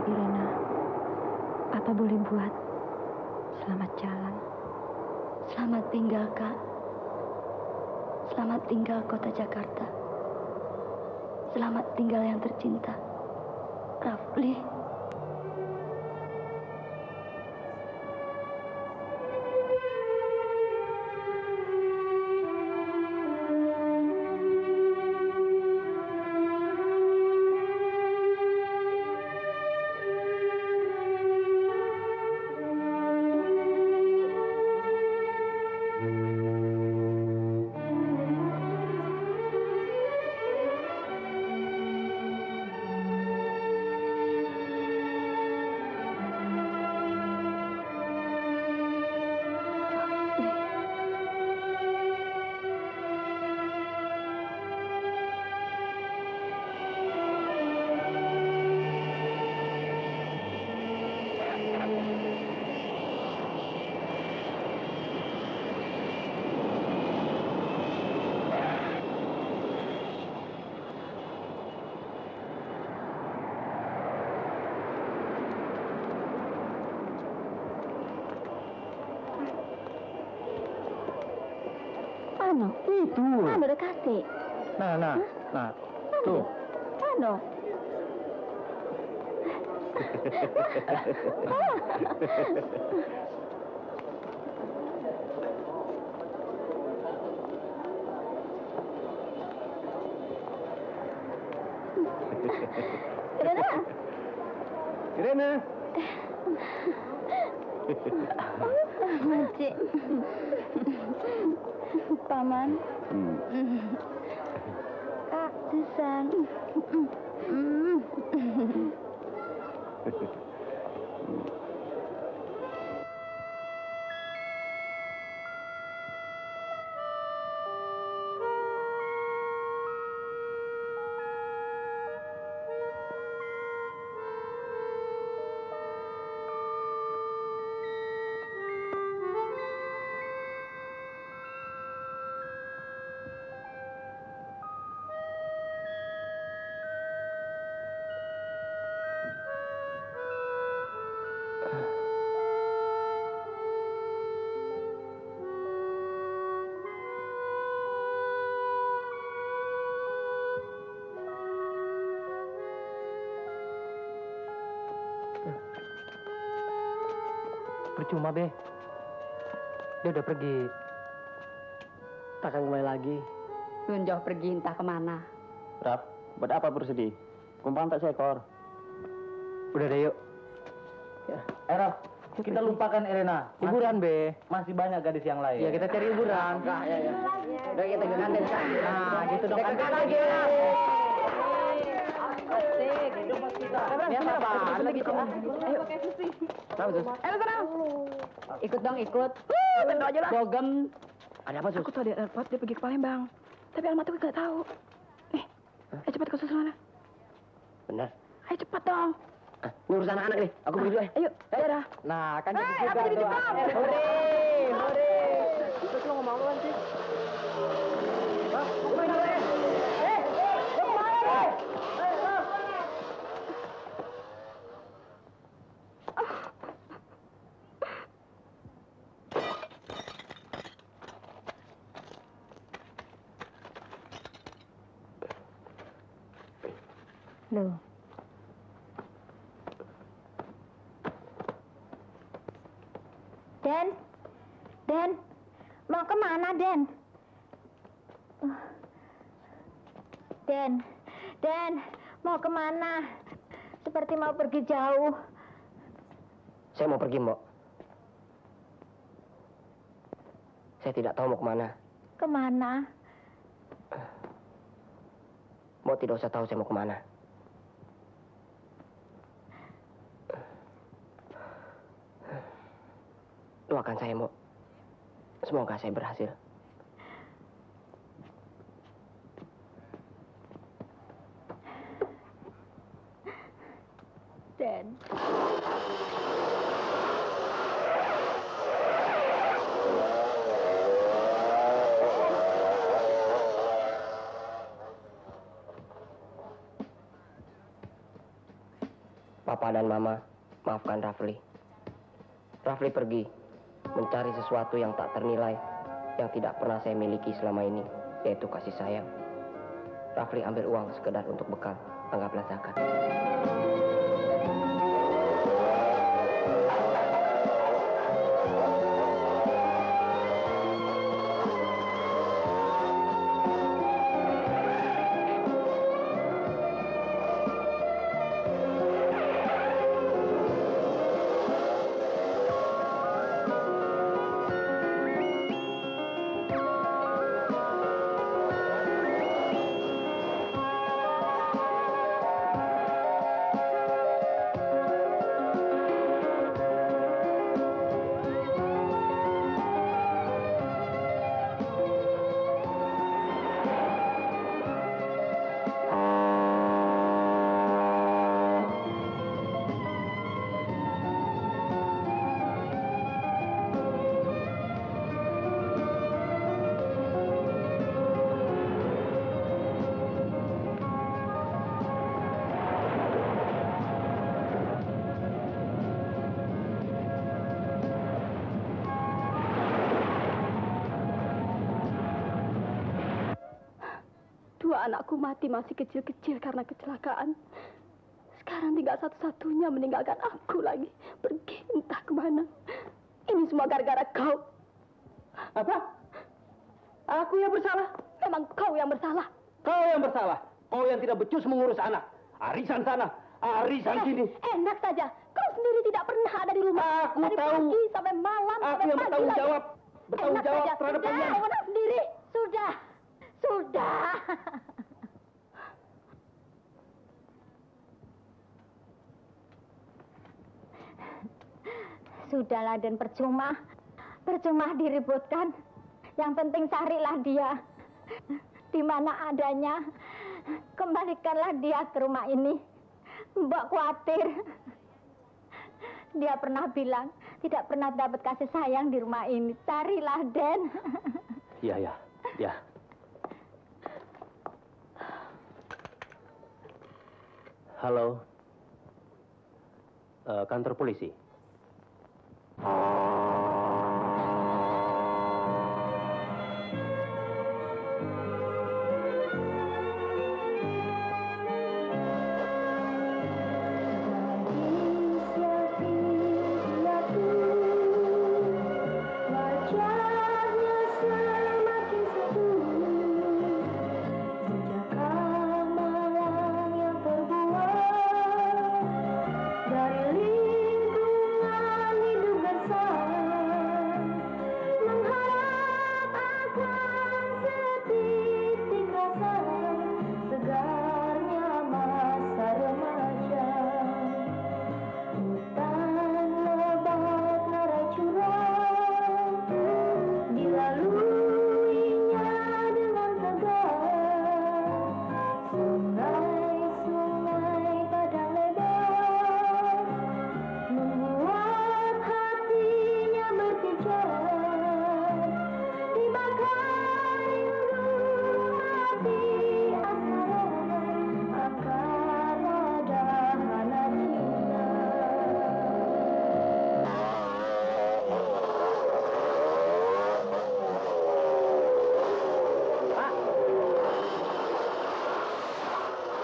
Speaker 1: Irena? Apa boleh buat? Selamat jalan.
Speaker 6: Selamat tinggal, Kak. Selamat tinggal kota Jakarta. Selamat tinggal yang tercinta. Rafli. Ano?
Speaker 3: Itu.
Speaker 6: Ano dekati?
Speaker 3: Nah. Tuh.
Speaker 6: Ano? Irena.
Speaker 3: Irena.
Speaker 6: Cik. Paman. Kak, Susan.
Speaker 1: Percuma, Be. Dia udah pergi. Tak akan kembali lagi.
Speaker 2: Belum jauh pergi entah kemana.
Speaker 3: Raf, buat apa bersedih? Kumpang tak seekor.
Speaker 1: Udah deh, yuk.
Speaker 3: Raf, kita lupakan Elena.
Speaker 1: Hiburan, Be.
Speaker 3: Masih banyak gadis yang lain.
Speaker 1: Ya, kita cari hiburan.
Speaker 2: Ya. Udah kita ganti sekarang.
Speaker 1: Nah, gitu dong.
Speaker 2: Kita ganti lagi. Asik, hidup kita.
Speaker 1: Ini apa? Lagi tuh.
Speaker 2: Ayo.
Speaker 1: Kenapa, Sus?
Speaker 2: Tenang. Ikut dong, ikut.
Speaker 4: Tentu aja lah.
Speaker 2: Bogem.
Speaker 1: Ada apa, Sus?
Speaker 4: Aku tahu dia telepon, dia pergi ke Palembang. Tapi alamatnya gue nggak tahu. Ayo cepat ke susunan.
Speaker 1: Benar.
Speaker 4: Ayo cepat dong.
Speaker 1: Ini urusan anak-anak nih. Aku pergi dulu ya.
Speaker 4: Ayo, dadah.
Speaker 1: Nah, kan jadi
Speaker 4: Hei,
Speaker 1: juga
Speaker 4: apa jadi
Speaker 1: tuh.
Speaker 4: Jepang?
Speaker 1: Hore. Terus lo ngomong apaan sih? Hah? Mau kemana, Le? Lo kemana, Le?
Speaker 6: Loh. Den, mau kemana, Den? Den, mau kemana? Seperti mau pergi jauh.
Speaker 1: Saya mau pergi, Mbok. Saya tidak tahu mau kemana.
Speaker 6: Kemana?
Speaker 1: Mbok tidak usah tahu saya mau kemana. Doakan saya, Mbok. Semoga saya berhasil.
Speaker 6: Den.
Speaker 1: Papa dan Mama, maafkan Rafli. Rafli pergi mencari sesuatu yang tak ternilai, yang tidak pernah saya miliki selama ini, yaitu kasih sayang. Rafli ambil uang sekedar untuk bekal, anggaplah zakat.
Speaker 6: Dua anakku mati masih kecil-kecil karena kecelakaan. Sekarang tinggal satu-satunya meninggalkan aku lagi. Pergi entah kemana. Ini semua gara-gara kau.
Speaker 1: Apa? Aku yang bersalah?
Speaker 6: Memang kau yang bersalah.
Speaker 1: Kau yang bersalah. Kau yang tidak becus mengurus anak. Arisan sana, arisan sini.
Speaker 6: Enak saja. Kau sendiri tidak pernah ada di rumah.
Speaker 1: Aku
Speaker 6: Dari
Speaker 1: tahu.
Speaker 6: pagi sampai malam.
Speaker 1: Aku
Speaker 6: sampai
Speaker 1: yang
Speaker 6: pagi
Speaker 1: bertanggung
Speaker 6: lagi.
Speaker 1: jawab. Bertanggung
Speaker 6: Enak
Speaker 1: jawab
Speaker 6: saja.
Speaker 1: terhadap
Speaker 6: Sudah,
Speaker 1: kalian.
Speaker 6: enak sendiri. Sudah. Sudah.
Speaker 5: Sudahlah, dan percuma diributkan. Yang penting carilah dia. Di mana adanya, kembalikanlah dia ke rumah ini. Mbak khawatir. Dia pernah bilang tidak pernah dapat kasih sayang di rumah ini. Carilah, Den.
Speaker 8: Iya. Halo. Kantor polisi.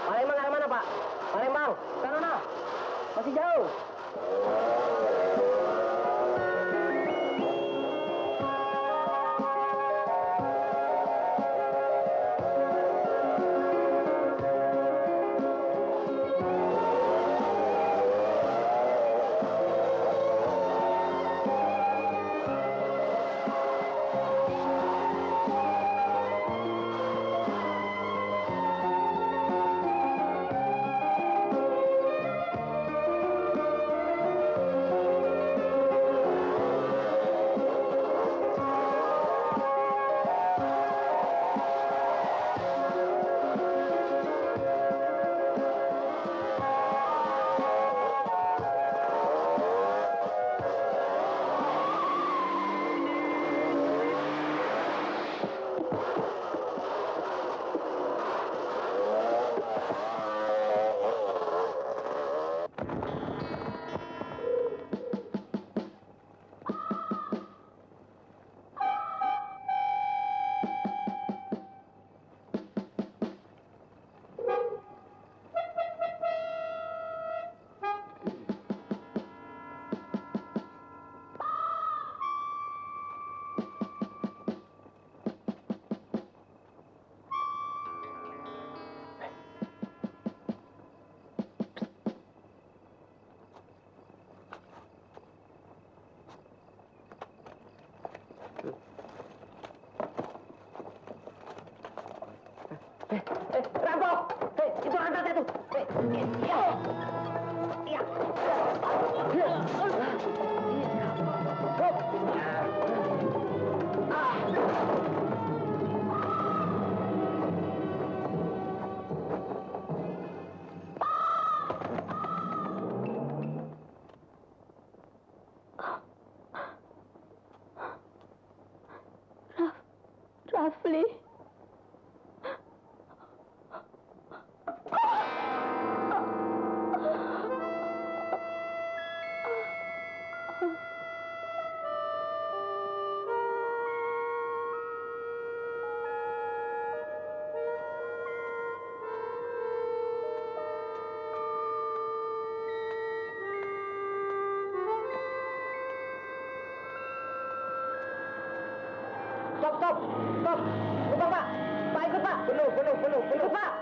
Speaker 1: Palembang arah mana, Pak? Palembang, sana. Masih jauh. Rampok! Itu angkat itu!
Speaker 6: Rafli.
Speaker 1: Stop. Lubang, Pak. Pak, ikut, Pak. Penuh. Ikut, Pak.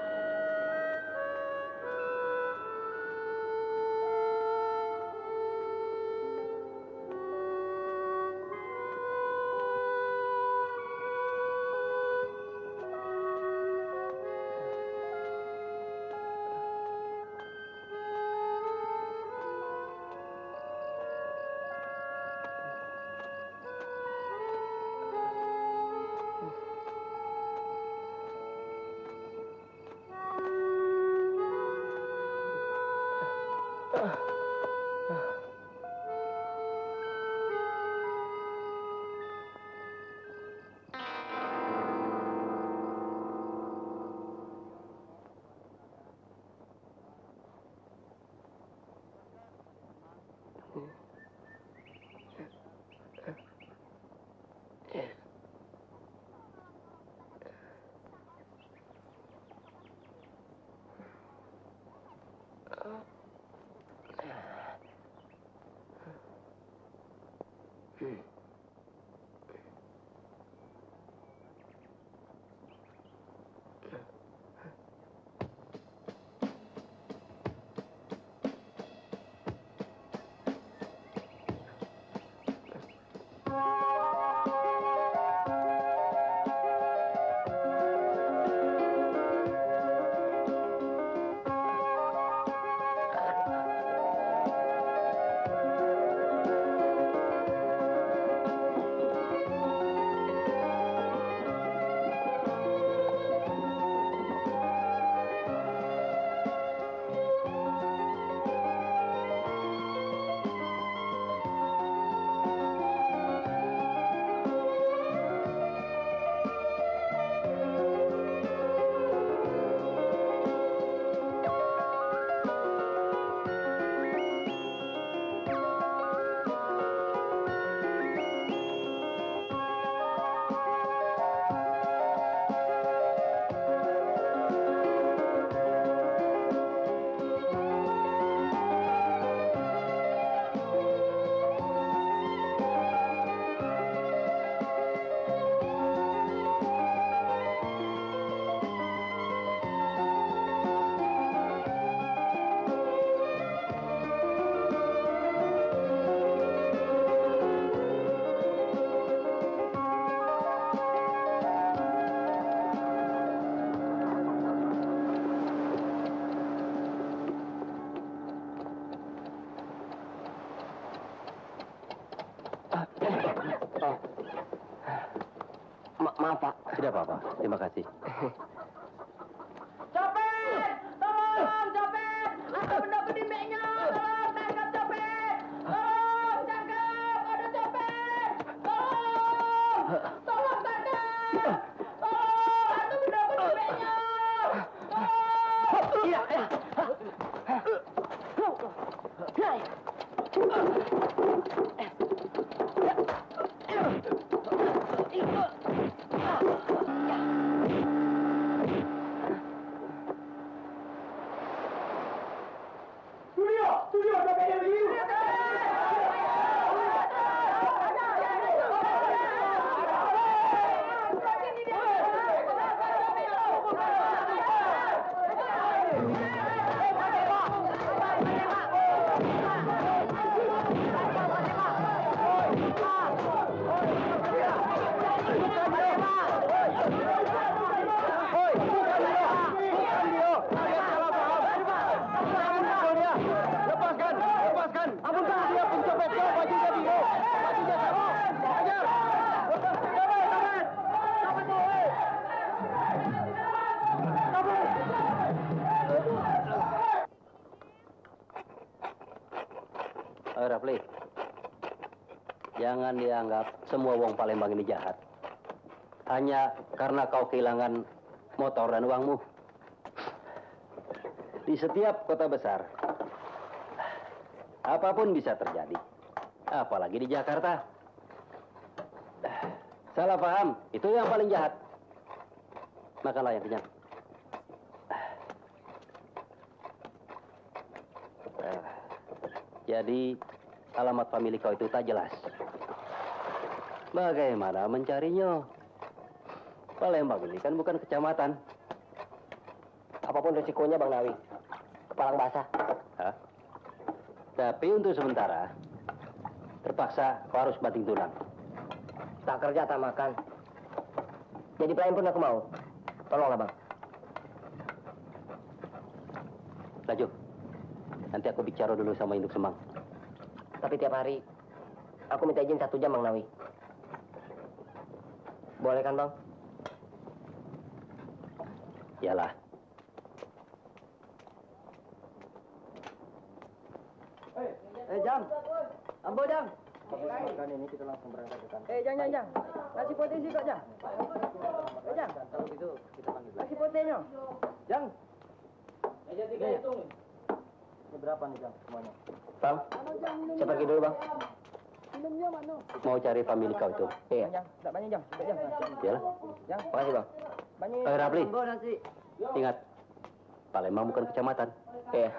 Speaker 1: Maaf, Pak.
Speaker 8: Tidak apa-apa. Terima kasih.
Speaker 1: Copet! Tolong, copet! Ada benda kedimeknya! Tolong, tangkap copet! Tolong, tangkap! Ada copet! Tolong! Tolong, tangkap! Tolong, ada benda kedimeknya! Tolong! Iya.
Speaker 8: Rafli, jangan dianggap semua wong Palembang ini jahat. Hanya karena kau kehilangan motor dan uangmu. Di setiap kota besar, apapun bisa terjadi. Apalagi di Jakarta. Salah paham, itu yang paling jahat. Makanlah yang kenyang. Jadi, alamat famili kau itu tak jelas. Bagaimana mencarinya?
Speaker 1: Palembang ini kan bukan kecamatan. Apapun resikonya, Bang Nawi. Kepalang basah.
Speaker 10: Hah? Tapi untuk sementara, terpaksa kau harus banting tulang.
Speaker 1: Tak kerja, tak makan. Jadi pelayan pun aku mau. Tolonglah, Bang.
Speaker 10: Laju, nanti aku bicara dulu sama induk Semang.
Speaker 1: Tapi tiap hari, aku minta izin 1 jam, Bang Nawi. Boleh kan, Bang?
Speaker 10: Iyalah.
Speaker 1: Jang. Ambo, Jang. Makan ini kita langsung berangkat ke kantor. Jang. Nasi putih sih kok, Jang. Jang. Kalau gitu kita panggil. Nasi putihnya. Jang. Meja 3 hitung. Ini berapa nih, Jang, semuanya? Bang, saya pergi dulu, Bang.
Speaker 6: Minumnya mana?
Speaker 10: Mau cari famili kau itu.
Speaker 1: Iya. Jang, tak banyak, Jang. Jang.
Speaker 10: Iyalah.
Speaker 1: Jang, makasih, Bang. Banyak.
Speaker 10: Rapli.
Speaker 1: Ambo nasi.
Speaker 10: Ingat, Palembang bukan kecamatan.
Speaker 1: Iya.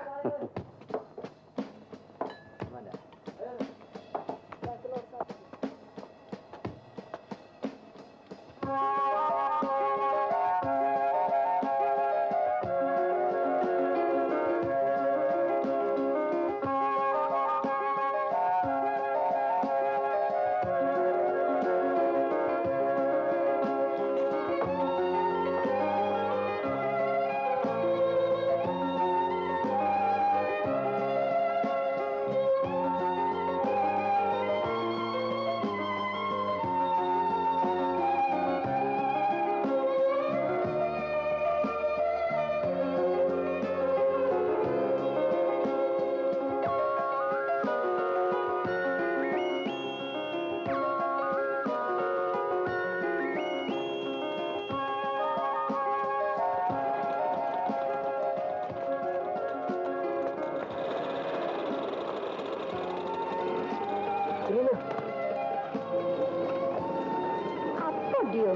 Speaker 5: Apa dia?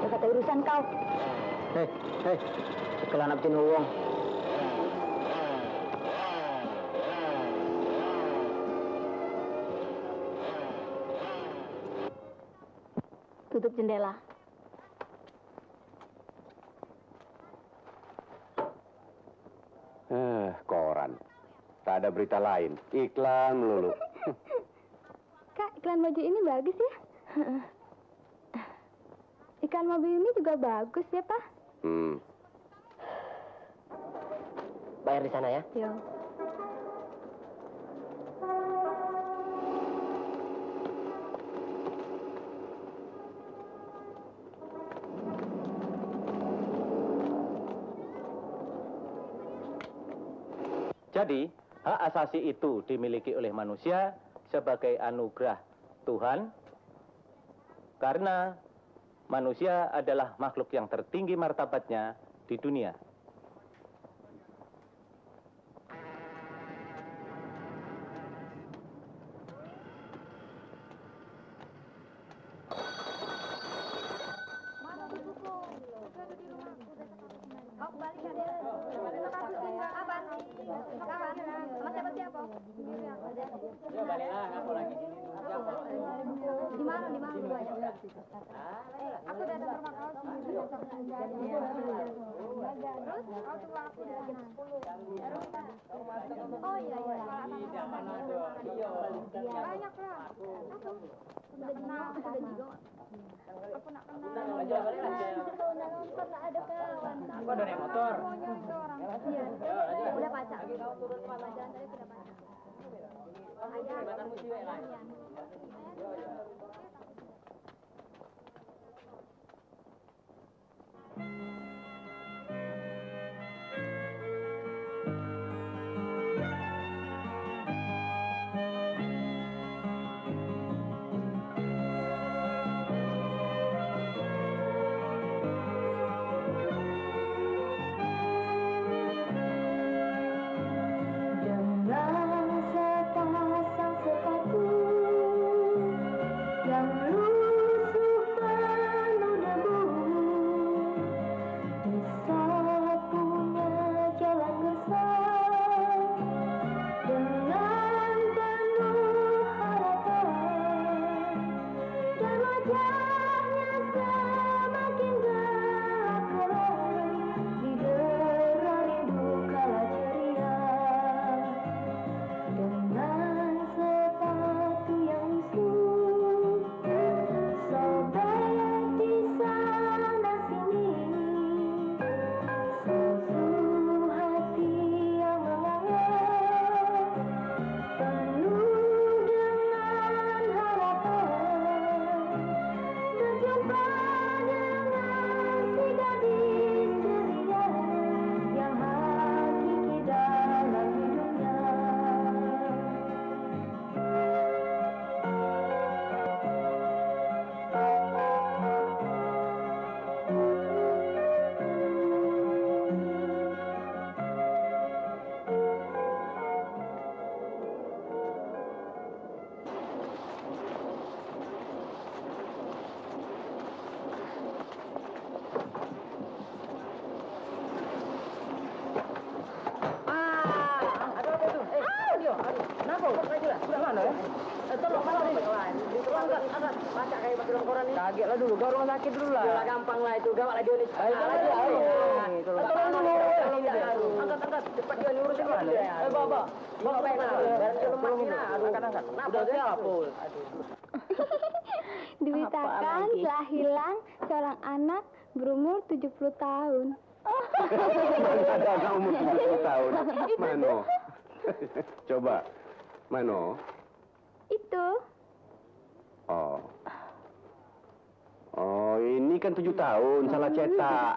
Speaker 5: Dia kata urusan kau.
Speaker 10: Hei, sekelah nak bikin uang.
Speaker 5: Tutup jendela.
Speaker 10: Koran. Tak ada berita lain. Iklan melulu.
Speaker 5: Kak, iklan baju ini bagus ya. Iklan mobil ini juga bagus ya, Pak.
Speaker 1: Bayar di sana ya.
Speaker 5: Yo.
Speaker 8: Jadi, hak asasi itu dimiliki oleh manusia sebagai anugerah Tuhan karena manusia adalah makhluk yang tertinggi martabatnya di dunia.
Speaker 5: Aku datang ke rumah kau. Oh iya. Banyak lah. Sudah kenal, sudah juga. Aku nak kenal. Pernah ada kawan.
Speaker 1: Aku ada naik motor.
Speaker 5: Iya. Udah pacar. Pacaran tadi sudah pacar.
Speaker 6: Dengan sepasang sepatu
Speaker 1: Baca kayak baca dalam koran nih.
Speaker 3: Kaget lah dulu, gak rumah sakit dulu lah.
Speaker 1: Udah gampang lah itu, gawat lah dia nih. Angkat, cepat dia nih urusin dia. Bawa. Bawa baik lah. Biar dia lemas nih. Angkat. Udah siap, Pul.
Speaker 5: Diberitakan telah hilang seorang anak berumur 70 tahun.
Speaker 11: Ada umur 70 tahun. Mano? Coba. Mano?
Speaker 5: Itu.
Speaker 11: Oh, ini kan 7 tahun, salah cetak.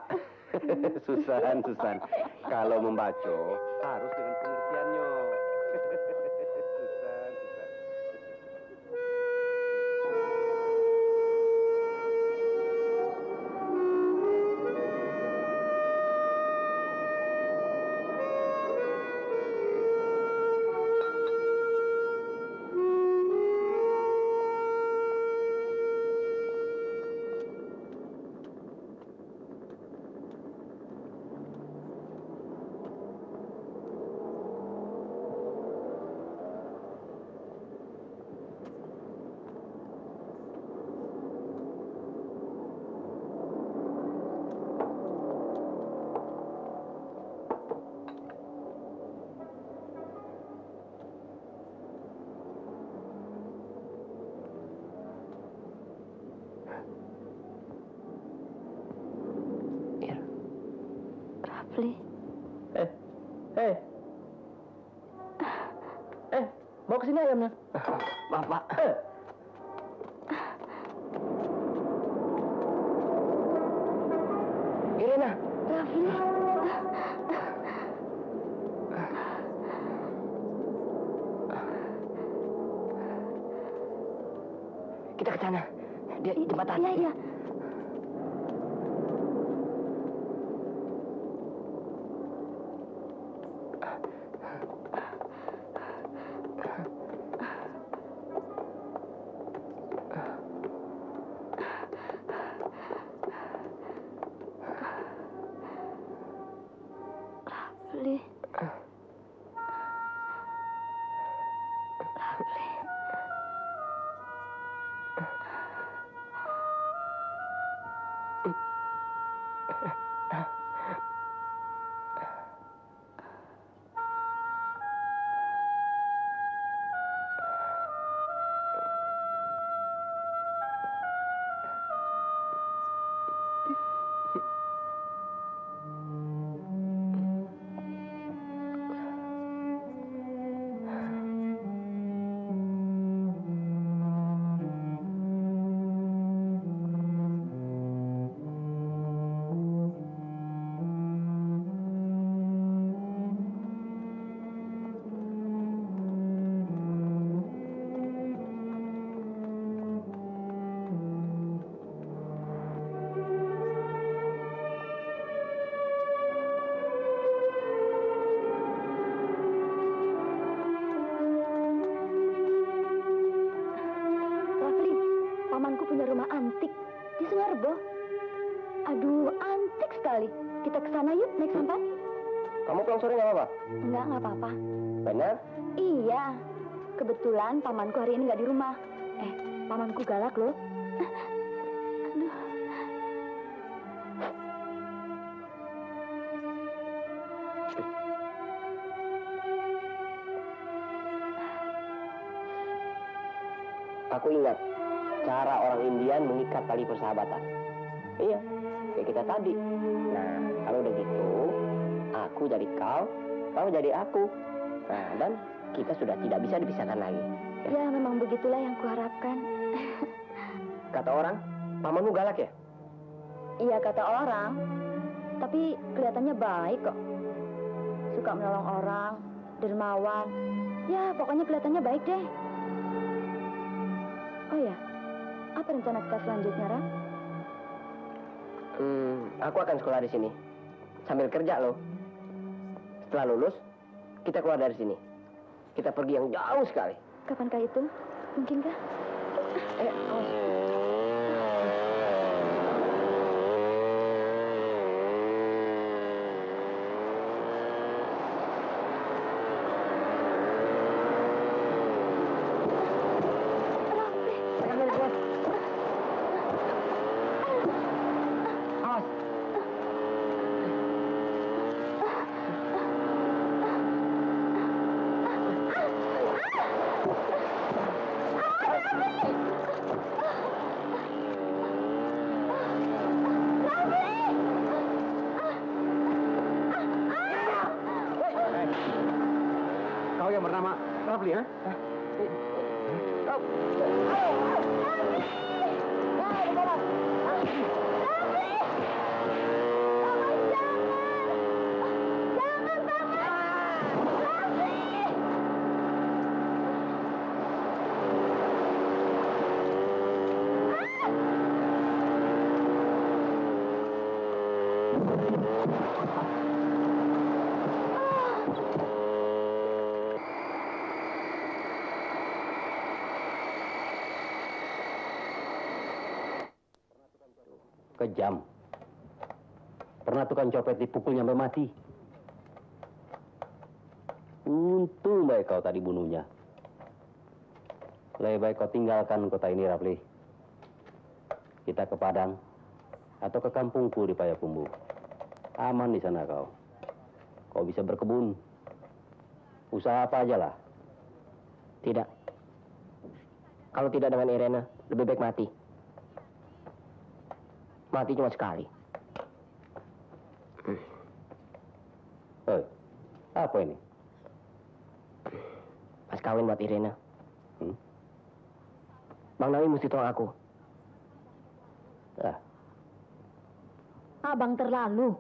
Speaker 11: Susan. Kalau membaca, harus dengan pengertiannya. Susan.
Speaker 5: Rafli.
Speaker 1: Bawa ke sini ayamnya.
Speaker 11: Bapak.
Speaker 1: Irina.
Speaker 5: Rafli.
Speaker 1: Kita ke sana. Dia di jembatan.
Speaker 5: Iya. Rafli. Pamanku punya rumah antik di Sungarbo. Aduh, antik sekali. Kita ke sana yuk, naik sampan.
Speaker 1: Kamu pulang sore nggak apa-apa?
Speaker 5: Nggak apa-apa.
Speaker 1: Benar?
Speaker 5: Iya. Kebetulan pamanku hari ini nggak di rumah. Pamanku galak loh. Aduh.
Speaker 1: Aku ingat cara orang Indian mengikat tali persahabatan. Iya, kayak kita tadi. Nah, kalau udah gitu, aku jadi kau jadi aku. Nah, dan kita sudah tidak bisa dipisahkan lagi.
Speaker 5: Ya, memang begitulah yang kuharapkan.
Speaker 1: Kata orang, pamanmu galak ya?
Speaker 5: Iya, kata orang. Tapi kelihatannya baik kok. Suka menolong orang, dermawan. Ya, pokoknya kelihatannya baik deh. Oh ya, apa rencana kita selanjutnya, Ram?
Speaker 1: Aku akan sekolah di sini. Sambil kerja loh. Setelah lulus, kita keluar dari sini. Kita pergi yang jauh sekali.
Speaker 5: Kapankah itu? Mungkinkah?
Speaker 1: Awas.
Speaker 11: Rafli, ha?
Speaker 10: Kejam. Pernah tukang copet dipukul sampai mati. Untung baik kau tadi bunuhnya. Lebih baik kau tinggalkan kota ini, Rafli. Kita ke Padang atau ke kampungku di Payakumbuh. Aman di sana kau. Kau bisa berkebun. Usaha apa aja lah.
Speaker 1: Tidak. Kalau tidak dengan Irena, lebih baik mati. Mati cuma sekali.
Speaker 10: Hei, apa ini?
Speaker 1: Pas kawin buat Irena. Bang Nawi mesti tolong aku.
Speaker 5: Abang terlalu.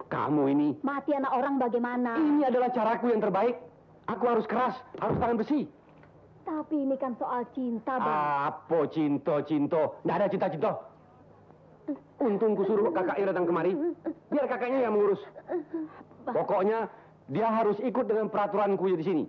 Speaker 11: Kamu ini.
Speaker 5: Mati anak orang bagaimana?
Speaker 11: Ini adalah caraku yang terbaik. Aku harus keras, harus tangan besi.
Speaker 5: Tapi ini kan soal cinta, Bang.
Speaker 11: Apa cinta? Nggak ada cinta. Untung ku suruh kakak Ira datang kemari. Biar kakaknya yang mengurus. Pokoknya dia harus ikut dengan peraturanku di sini.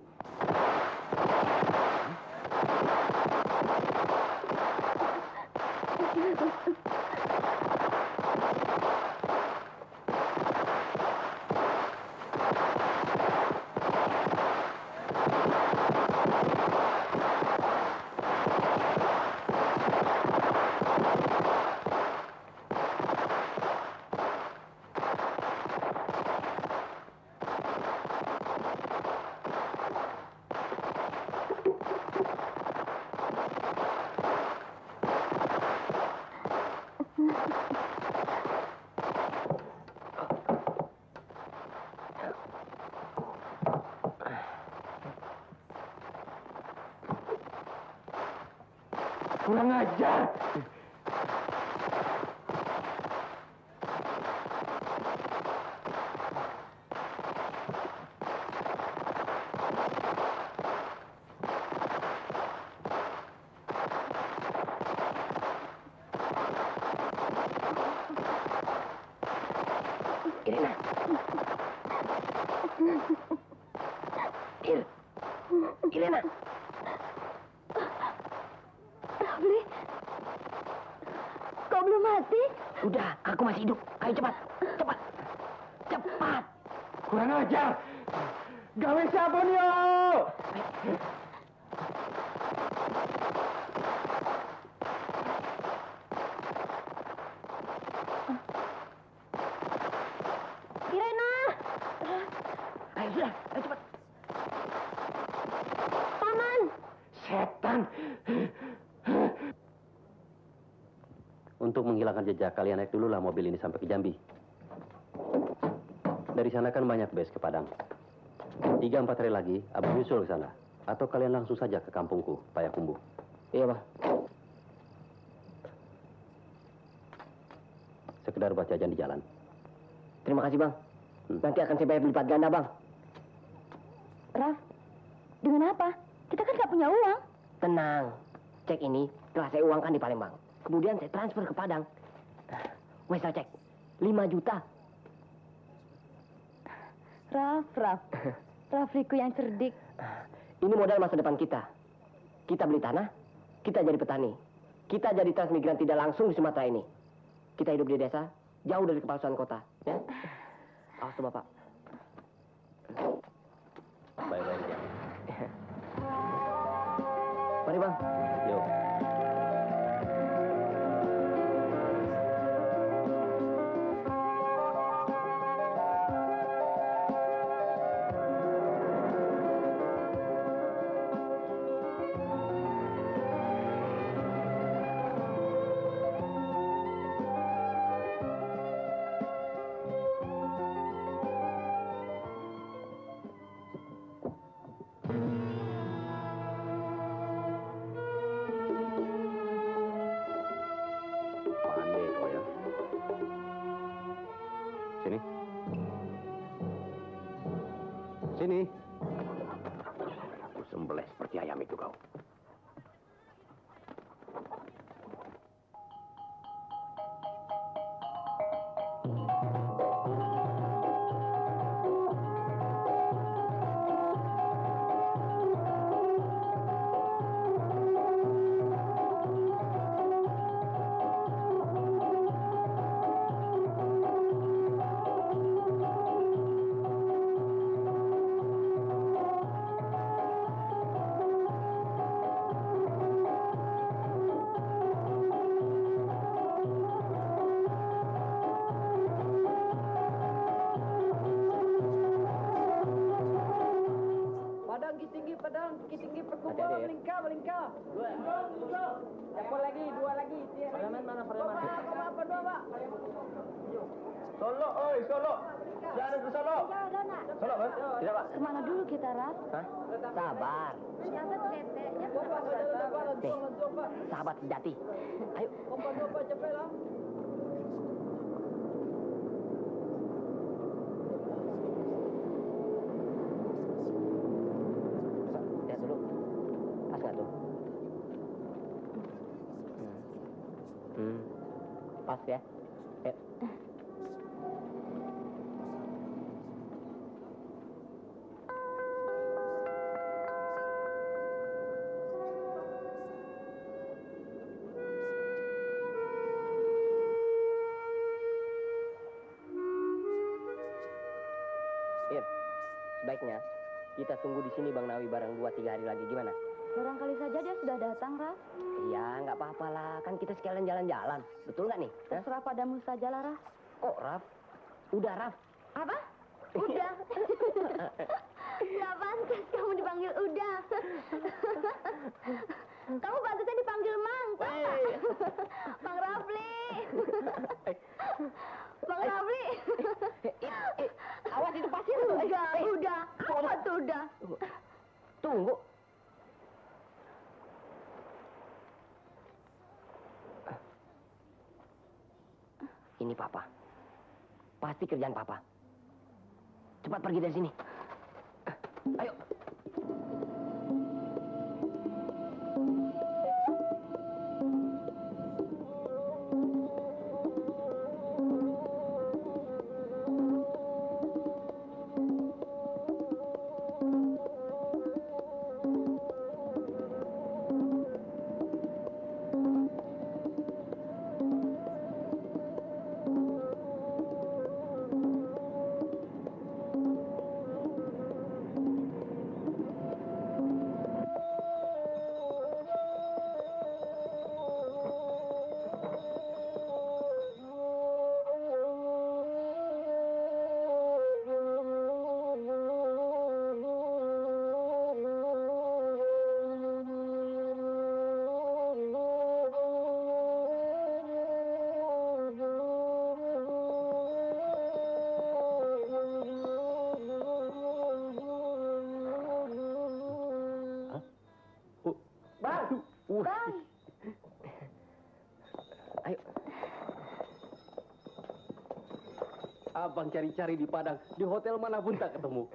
Speaker 11: Kurang ajar.
Speaker 1: Irena. Irena.
Speaker 5: Rafli, kau belum mati?
Speaker 1: Sudah, aku masih hidup. Ayo cepat.
Speaker 11: Kurang ajar. Gawe siapa nih, yo?
Speaker 5: Irena!
Speaker 1: Ayo sudah, ayo cepat.
Speaker 5: Paman!
Speaker 11: Setan.
Speaker 10: Untuk menghilangkan jejak, kalian naik dulu lah mobil ini sampai ke Jambi. Dari sana kan banyak base ke Padang. 3-4 hari lagi, Abang nyusul ke sana. Atau kalian langsung saja ke kampungku, Payakumbuh.
Speaker 1: Iya, Bang.
Speaker 10: Sekedar buat jajan di jalan.
Speaker 1: Terima kasih, Bang. Nanti akan saya bayar berlipat ganda, Bang.
Speaker 5: Raf, dengan apa? Kita kan nggak punya uang.
Speaker 1: Tenang. Cek ini telah saya uangkan di Palembang. Kemudian saya transfer ke Padang. Wes saya cek. 5 juta.
Speaker 5: Raf. Rafliku yang cerdik.
Speaker 1: Ini modal masa depan kita. Kita beli tanah, kita jadi petani. Kita jadi transmigran tidak langsung di Sumatera ini. Kita hidup di desa, jauh dari kepalsuan kota. Ya? Awas tuh, Bapak.
Speaker 10: Baik-baik aja.
Speaker 1: Mari, Bang.
Speaker 10: Yuk.
Speaker 1: melingkar. Siapa lagi? Dua lagi. Parlemen mana parlemen? Apa dua, Pak?
Speaker 7: Solo, oi, Solo. Jangan ke Solo. Solo, Mas? Tidak, Pak.
Speaker 5: Kemana dulu kita, Raf?
Speaker 7: Hah?
Speaker 2: Sabar.
Speaker 5: Siapa teteknya?
Speaker 2: Sahabat sejati. Ayo.
Speaker 1: Apa cepet lah.
Speaker 2: Lihat dulu. Pas nggak tuh? Pas ya. Ayo. Sebaiknya kita tunggu di sini Bang Nawi bareng 2-3 hari lagi, gimana?
Speaker 5: Barangkali saja dia sudah datang, Raf.
Speaker 2: Iya, nggak apa-apa lah. Kan kita sekalian jalan-jalan. Betul nggak nih?
Speaker 5: Terserah padamu saja lah, Raf.
Speaker 2: Kok, Raf? Udah, Raf.
Speaker 5: Apa? Udah. Nggak pantas kamu dipanggil Uda. Kamu pantasnya dipanggil Mang, tahu nggak? Mang Rafli. Mang Rafli.
Speaker 2: Awas itu pasir.
Speaker 5: Udah. Apa tuh udah?
Speaker 2: Tunggu. Ini Papa. Pasti kerjaan Papa. Cepat pergi dari sini. Ayo. Ayo.
Speaker 11: Abang cari-cari di Padang, di hotel manapun tak ketemu.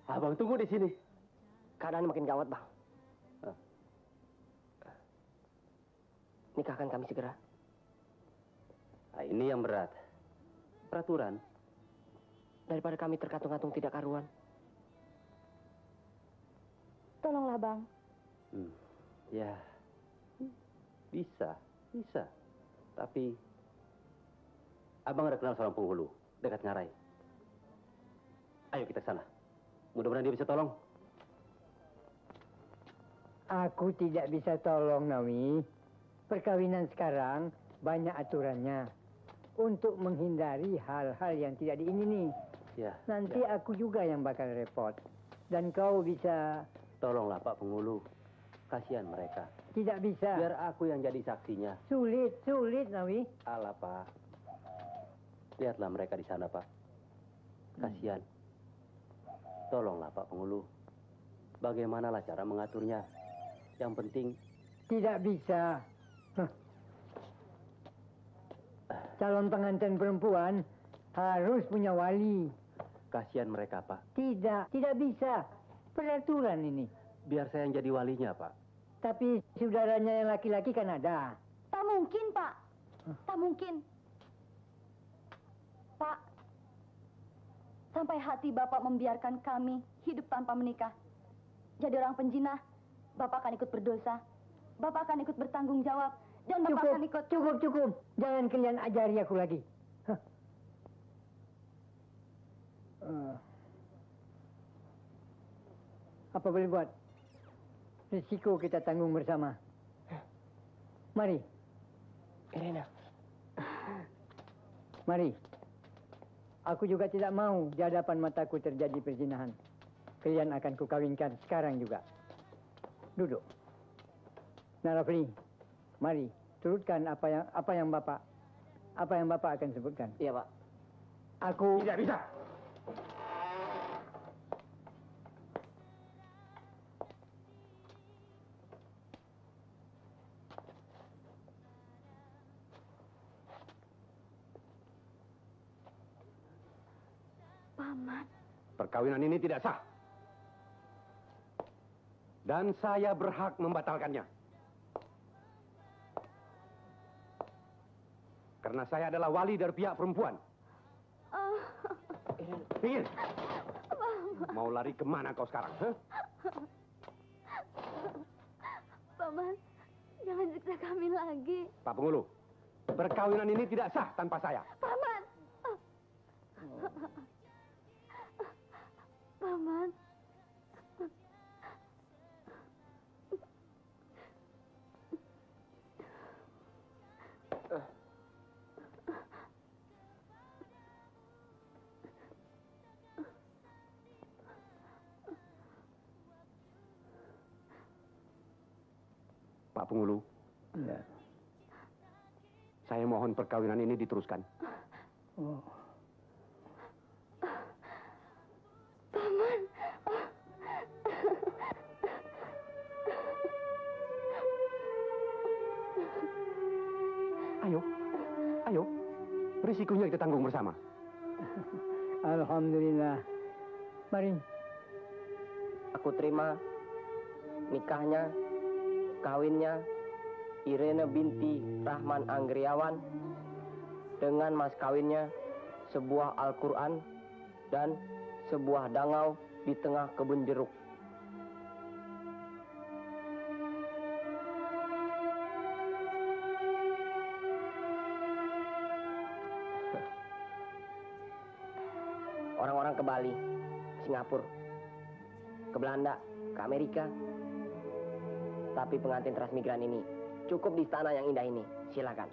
Speaker 11: Abang tunggu di sini.
Speaker 2: Keadaan makin gawat, Bang. Nikahkan kami segera.
Speaker 10: Nah, ini yang berat. Peraturan.
Speaker 2: Daripada kami terkatung-katung tidak karuan.
Speaker 5: Tolonglah, Bang.
Speaker 10: Ya, bisa. Tapi, Abang ada kenal seorang penghulu, dekat Ngarai. Ayo kita ke sana. Mudah-mudahan dia bisa tolong.
Speaker 12: Aku tidak bisa tolong, Nawi. Perkawinan sekarang banyak aturannya. Untuk menghindari hal-hal yang tidak diingini.
Speaker 10: Ya.
Speaker 12: Nanti aku juga yang bakal repot. Dan kau bisa...
Speaker 10: Tolonglah Pak Penghulu. Kasihan mereka.
Speaker 12: Tidak bisa.
Speaker 10: Biar aku yang jadi saksinya.
Speaker 12: Sulit, Nawi.
Speaker 10: Alah, Pak. Lihatlah mereka di sana, Pak. Kasihan. Tolonglah Pak Penghulu. Bagaimanalah cara mengaturnya? Yang penting...
Speaker 12: Tidak bisa. Calon pengantin perempuan harus punya wali.
Speaker 10: Kasihan mereka, Pak.
Speaker 12: Tidak bisa. Peraturan ini.
Speaker 10: Biar saya yang jadi walinya, Pak.
Speaker 12: Tapi saudaranya yang laki-laki kan ada.
Speaker 5: Tak mungkin, Pak. Tak mungkin. Pak, sampai hati Bapak membiarkan kami hidup tanpa menikah. Jadi orang penjinah, Bapak akan ikut berdosa. Bapak akan ikut bertanggung jawab. Dan Bapak akan ikut...
Speaker 12: Cukup. Jangan kalian ajari aku lagi. Apa boleh buat? Risiko kita tanggung bersama. Mari.
Speaker 2: Irena.
Speaker 12: Mari. Aku juga tidak mau di hadapan mataku terjadi perzinahan. Kalian akan kukawinkan sekarang juga. Duduk. Nah, Rafli, mari turutkan apa yang Bapak akan sebutkan.
Speaker 1: Iya, Pak.
Speaker 12: Aku
Speaker 11: Tidak bisa.
Speaker 6: Paman.
Speaker 11: Perkawinan ini tidak sah. Dan saya berhak membatalkannya. Karena saya adalah wali dari pihak perempuan. Pinggir. Mau lari kemana kau sekarang? Huh?
Speaker 6: Paman, jangan siksa kami lagi.
Speaker 11: Pak Penghulu, perkawinan ini tidak sah tanpa saya.
Speaker 6: Paman. Paman.
Speaker 11: Pak Penghulu,
Speaker 12: ya.
Speaker 11: Saya mohon perkawinan ini diteruskan.
Speaker 12: Oh.
Speaker 6: Paman.
Speaker 11: Ayo. Risikonya kita tanggung bersama.
Speaker 12: Alhamdulillah. Mari.
Speaker 1: Aku terima nikahnya, kawinnya Irene binti Rahman Anggriawan dengan mas kawinnya sebuah Al-Quran dan sebuah dangau di tengah kebun jeruk. Orang-orang ke Bali, Singapura, ke Belanda, ke Amerika. Tapi pengantin transmigran ini cukup di istana yang indah ini. Silakan.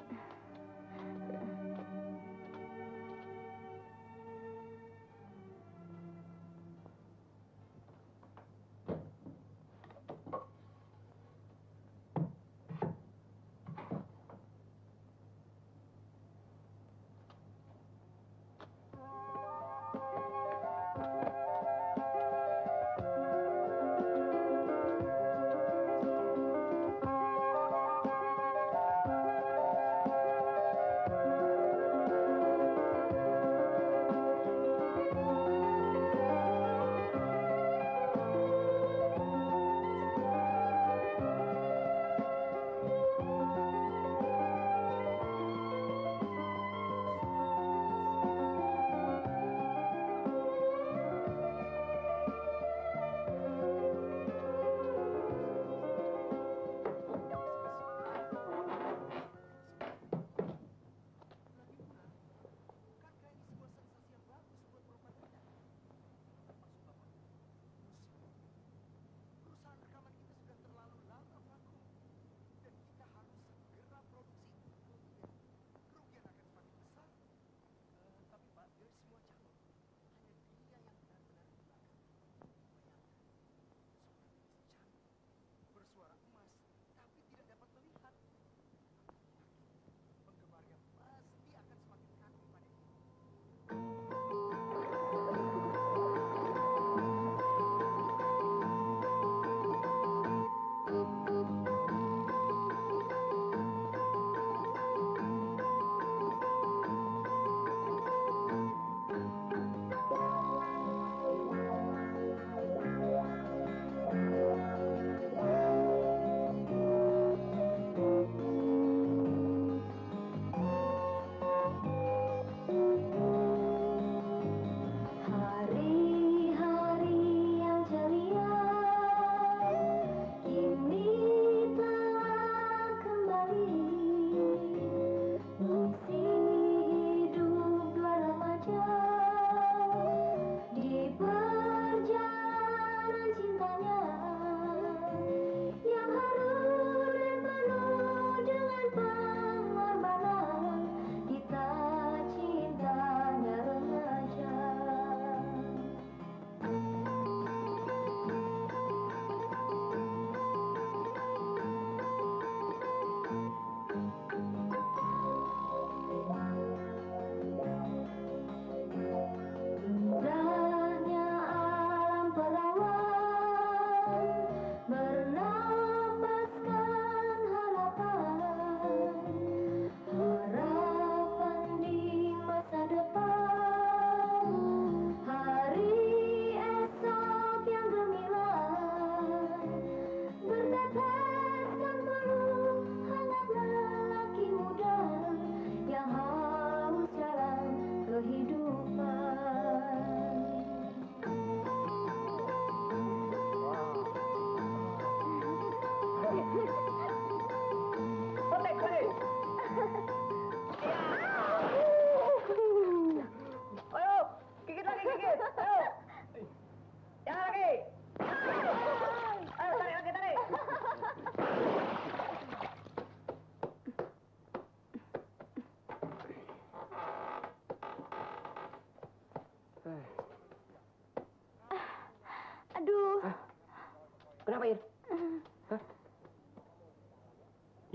Speaker 1: Kenapa, Ir?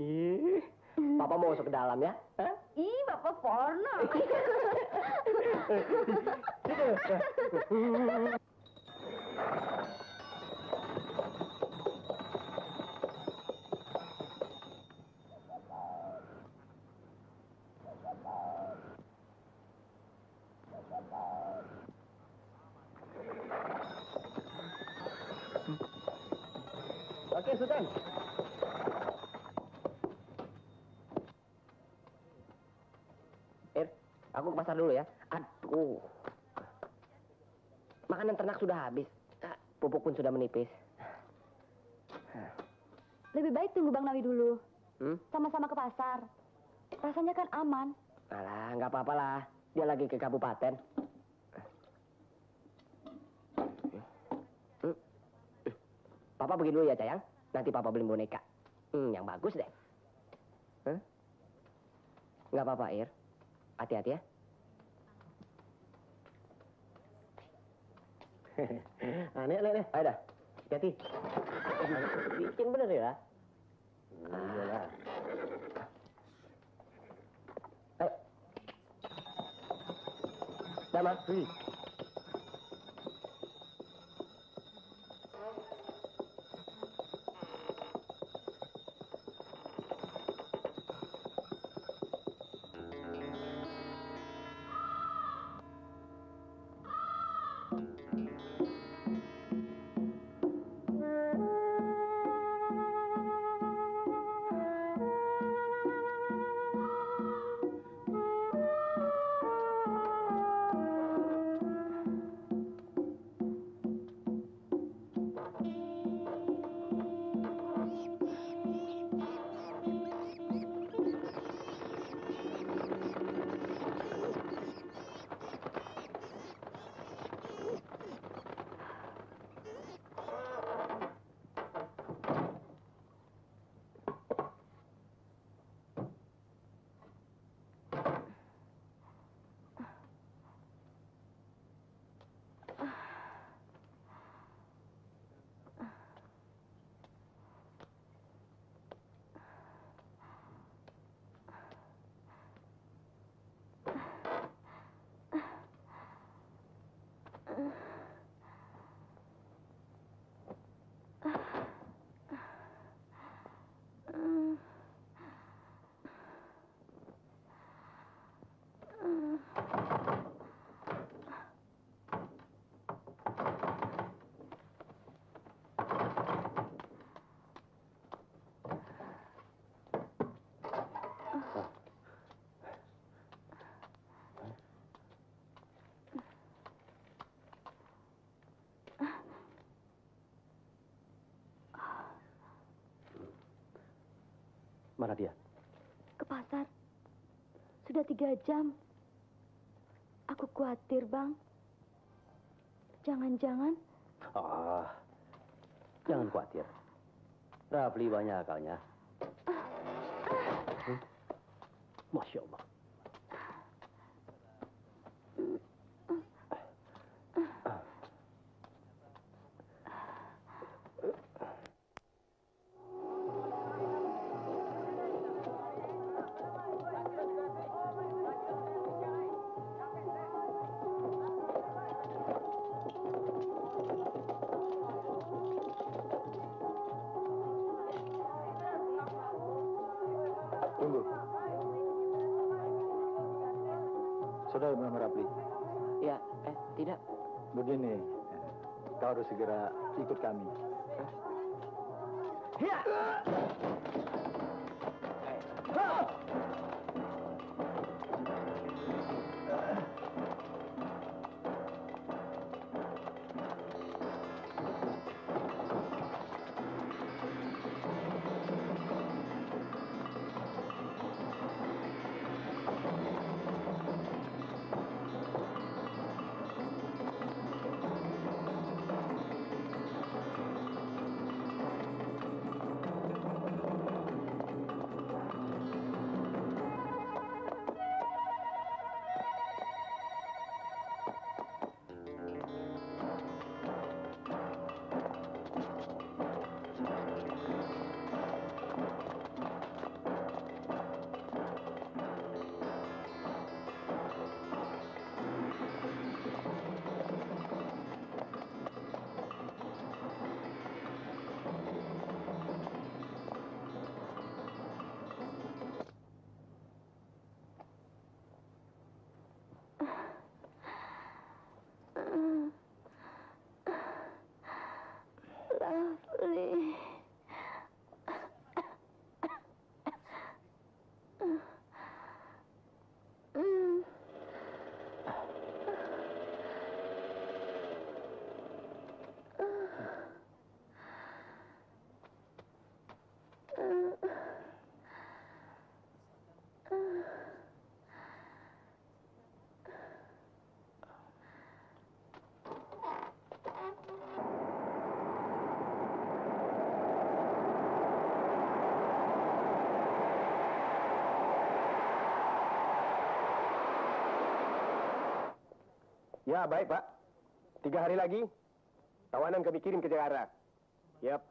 Speaker 2: Ih,
Speaker 1: Papa mau masuk ke dalam ya? Hah?
Speaker 2: ih, Bapak porno.
Speaker 1: Oke, Sultan. Aku ke pasar dulu ya. Aduh. Makanan ternak sudah habis. Pupuk pun sudah menipis.
Speaker 5: Lebih baik tunggu Bang Nawi dulu.
Speaker 1: Hmm?
Speaker 5: Sama-sama ke pasar. Rasanya kan aman.
Speaker 1: Alah, nggak apa-apa lah. Dia lagi ke kabupaten. Papa pergi dulu ya, sayang. Nanti Papa beli boneka. Yang bagus deh. Nggak apa-apa, Ir. Hati-hati ya. Nih. Ayo dah. Hati-hati. Bikin bener ya. Iyalah. Ayo. Dama.
Speaker 10: Mana dia?
Speaker 5: Ke pasar. Sudah 3 jam. Aku khawatir, Bang. Jangan-jangan...
Speaker 10: Jangan khawatir. Rafli banyak akalnya. Masya Allah.
Speaker 13: Tunggu. Saudara Muhammad Rapli.
Speaker 1: Ya, tidak.
Speaker 13: Begini, kau harus segera ikut kami.
Speaker 1: Ya.
Speaker 11: Ya, baik, Pak. 3 hari lagi, tawanan kami kirim ke Jakarta. Yap.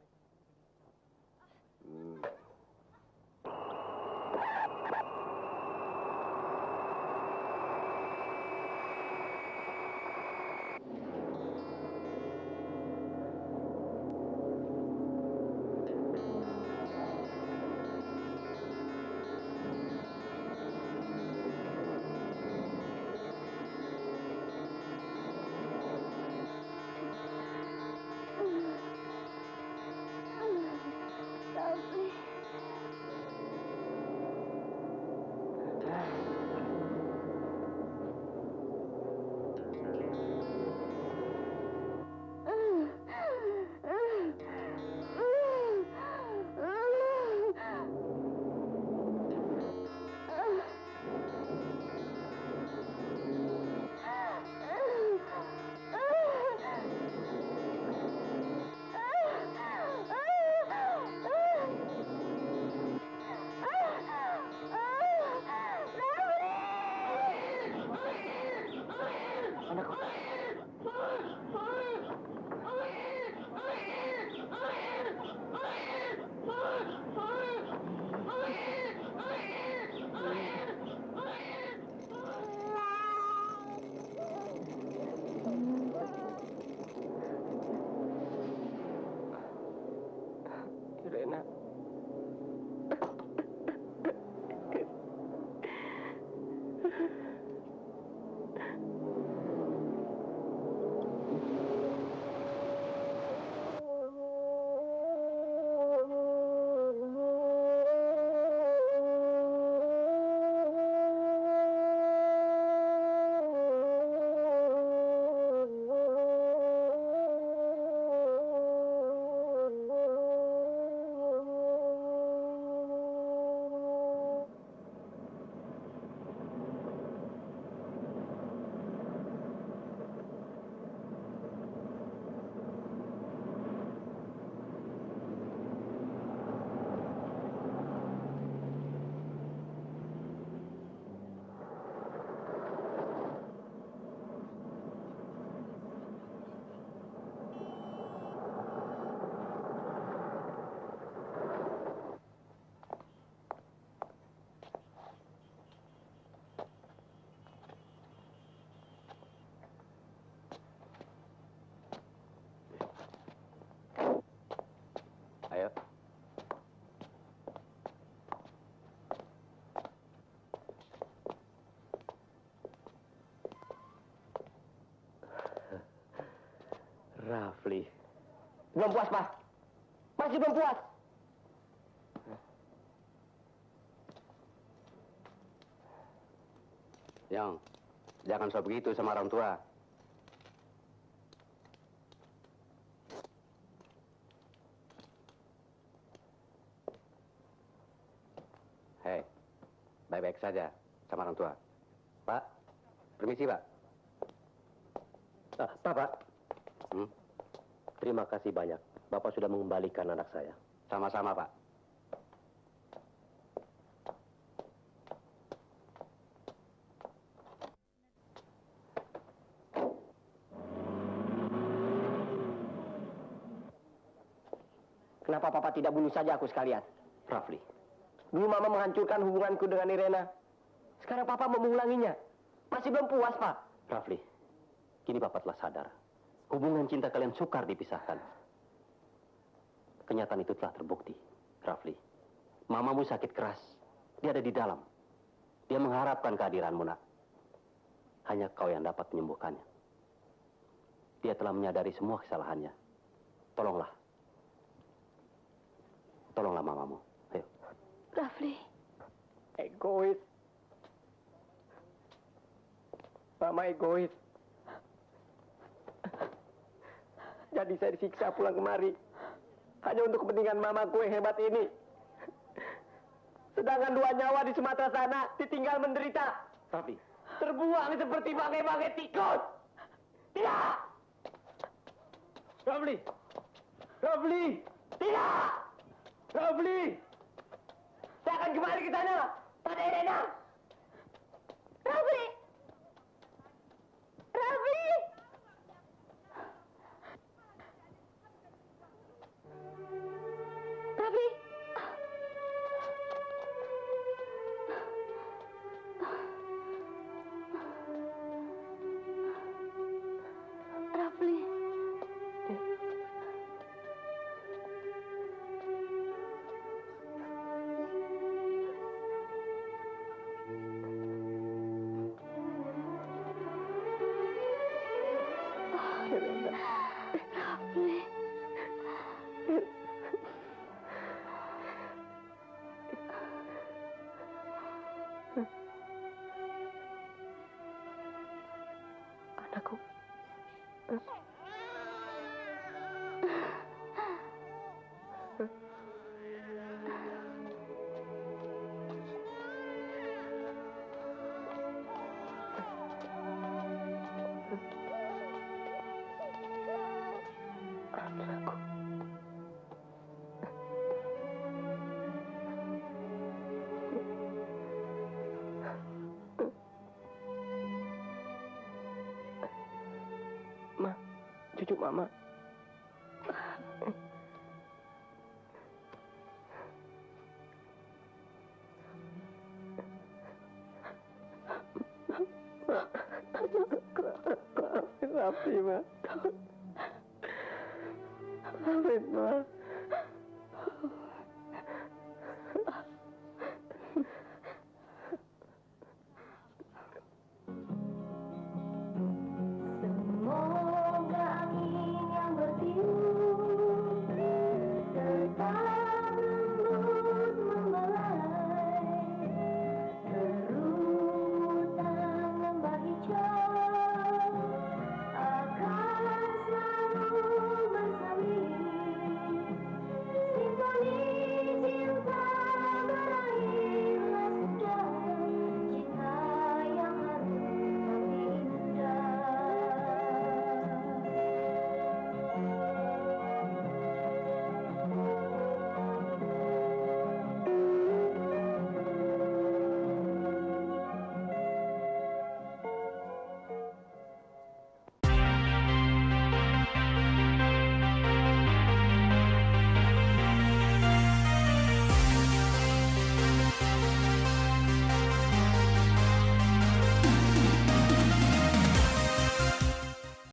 Speaker 1: Irena.
Speaker 10: Ayo.
Speaker 1: Rafli. Belum puas, Pak. Masih belum puas.
Speaker 10: Yang, jangan so begitu sama orang tua. Hei, baik-baik saja sama orang tua. Pak, permisi, Pak.
Speaker 14: Pak. Terima kasih banyak. Bapak sudah mengembalikan anak saya.
Speaker 10: Sama-sama, Pak.
Speaker 1: Kenapa Papa tidak bunuh saja aku sekalian?
Speaker 10: Rafli.
Speaker 1: Dulu Mama menghancurkan hubunganku dengan Irena. Sekarang Papa mau mengulanginya. Masih belum puas, Pak.
Speaker 10: Rafli, kini Bapak telah sadar. Hubungan cinta kalian sukar dipisahkan. Kenyataan itu telah terbukti, Rafli. Mamamu sakit keras. Dia ada di dalam. Dia mengharapkan kehadiranmu, Nak. Hanya kau yang dapat menyembuhkannya. Dia telah menyadari semua kesalahannya. Tolonglah. Tolonglah mamamu. Ayo.
Speaker 6: Rafli.
Speaker 1: Egois. Mama egois. Jadi saya disiksa pulang kemari. Hanya untuk kepentingan mamaku yang hebat ini. Sedangkan 2 nyawa di Sumatera sana ditinggal menderita.
Speaker 10: Rafli.
Speaker 1: Terbuang seperti bangkai-bangkai tikus. Tidak!
Speaker 11: Rafli! Rafli!
Speaker 1: Tidak!
Speaker 11: Rafli!
Speaker 1: Saya akan kembali ke sana. Pada Irena. Rafli! Rafli! aku. Ma, cucu Mama. Maafin, Ma. Maafin, Ma.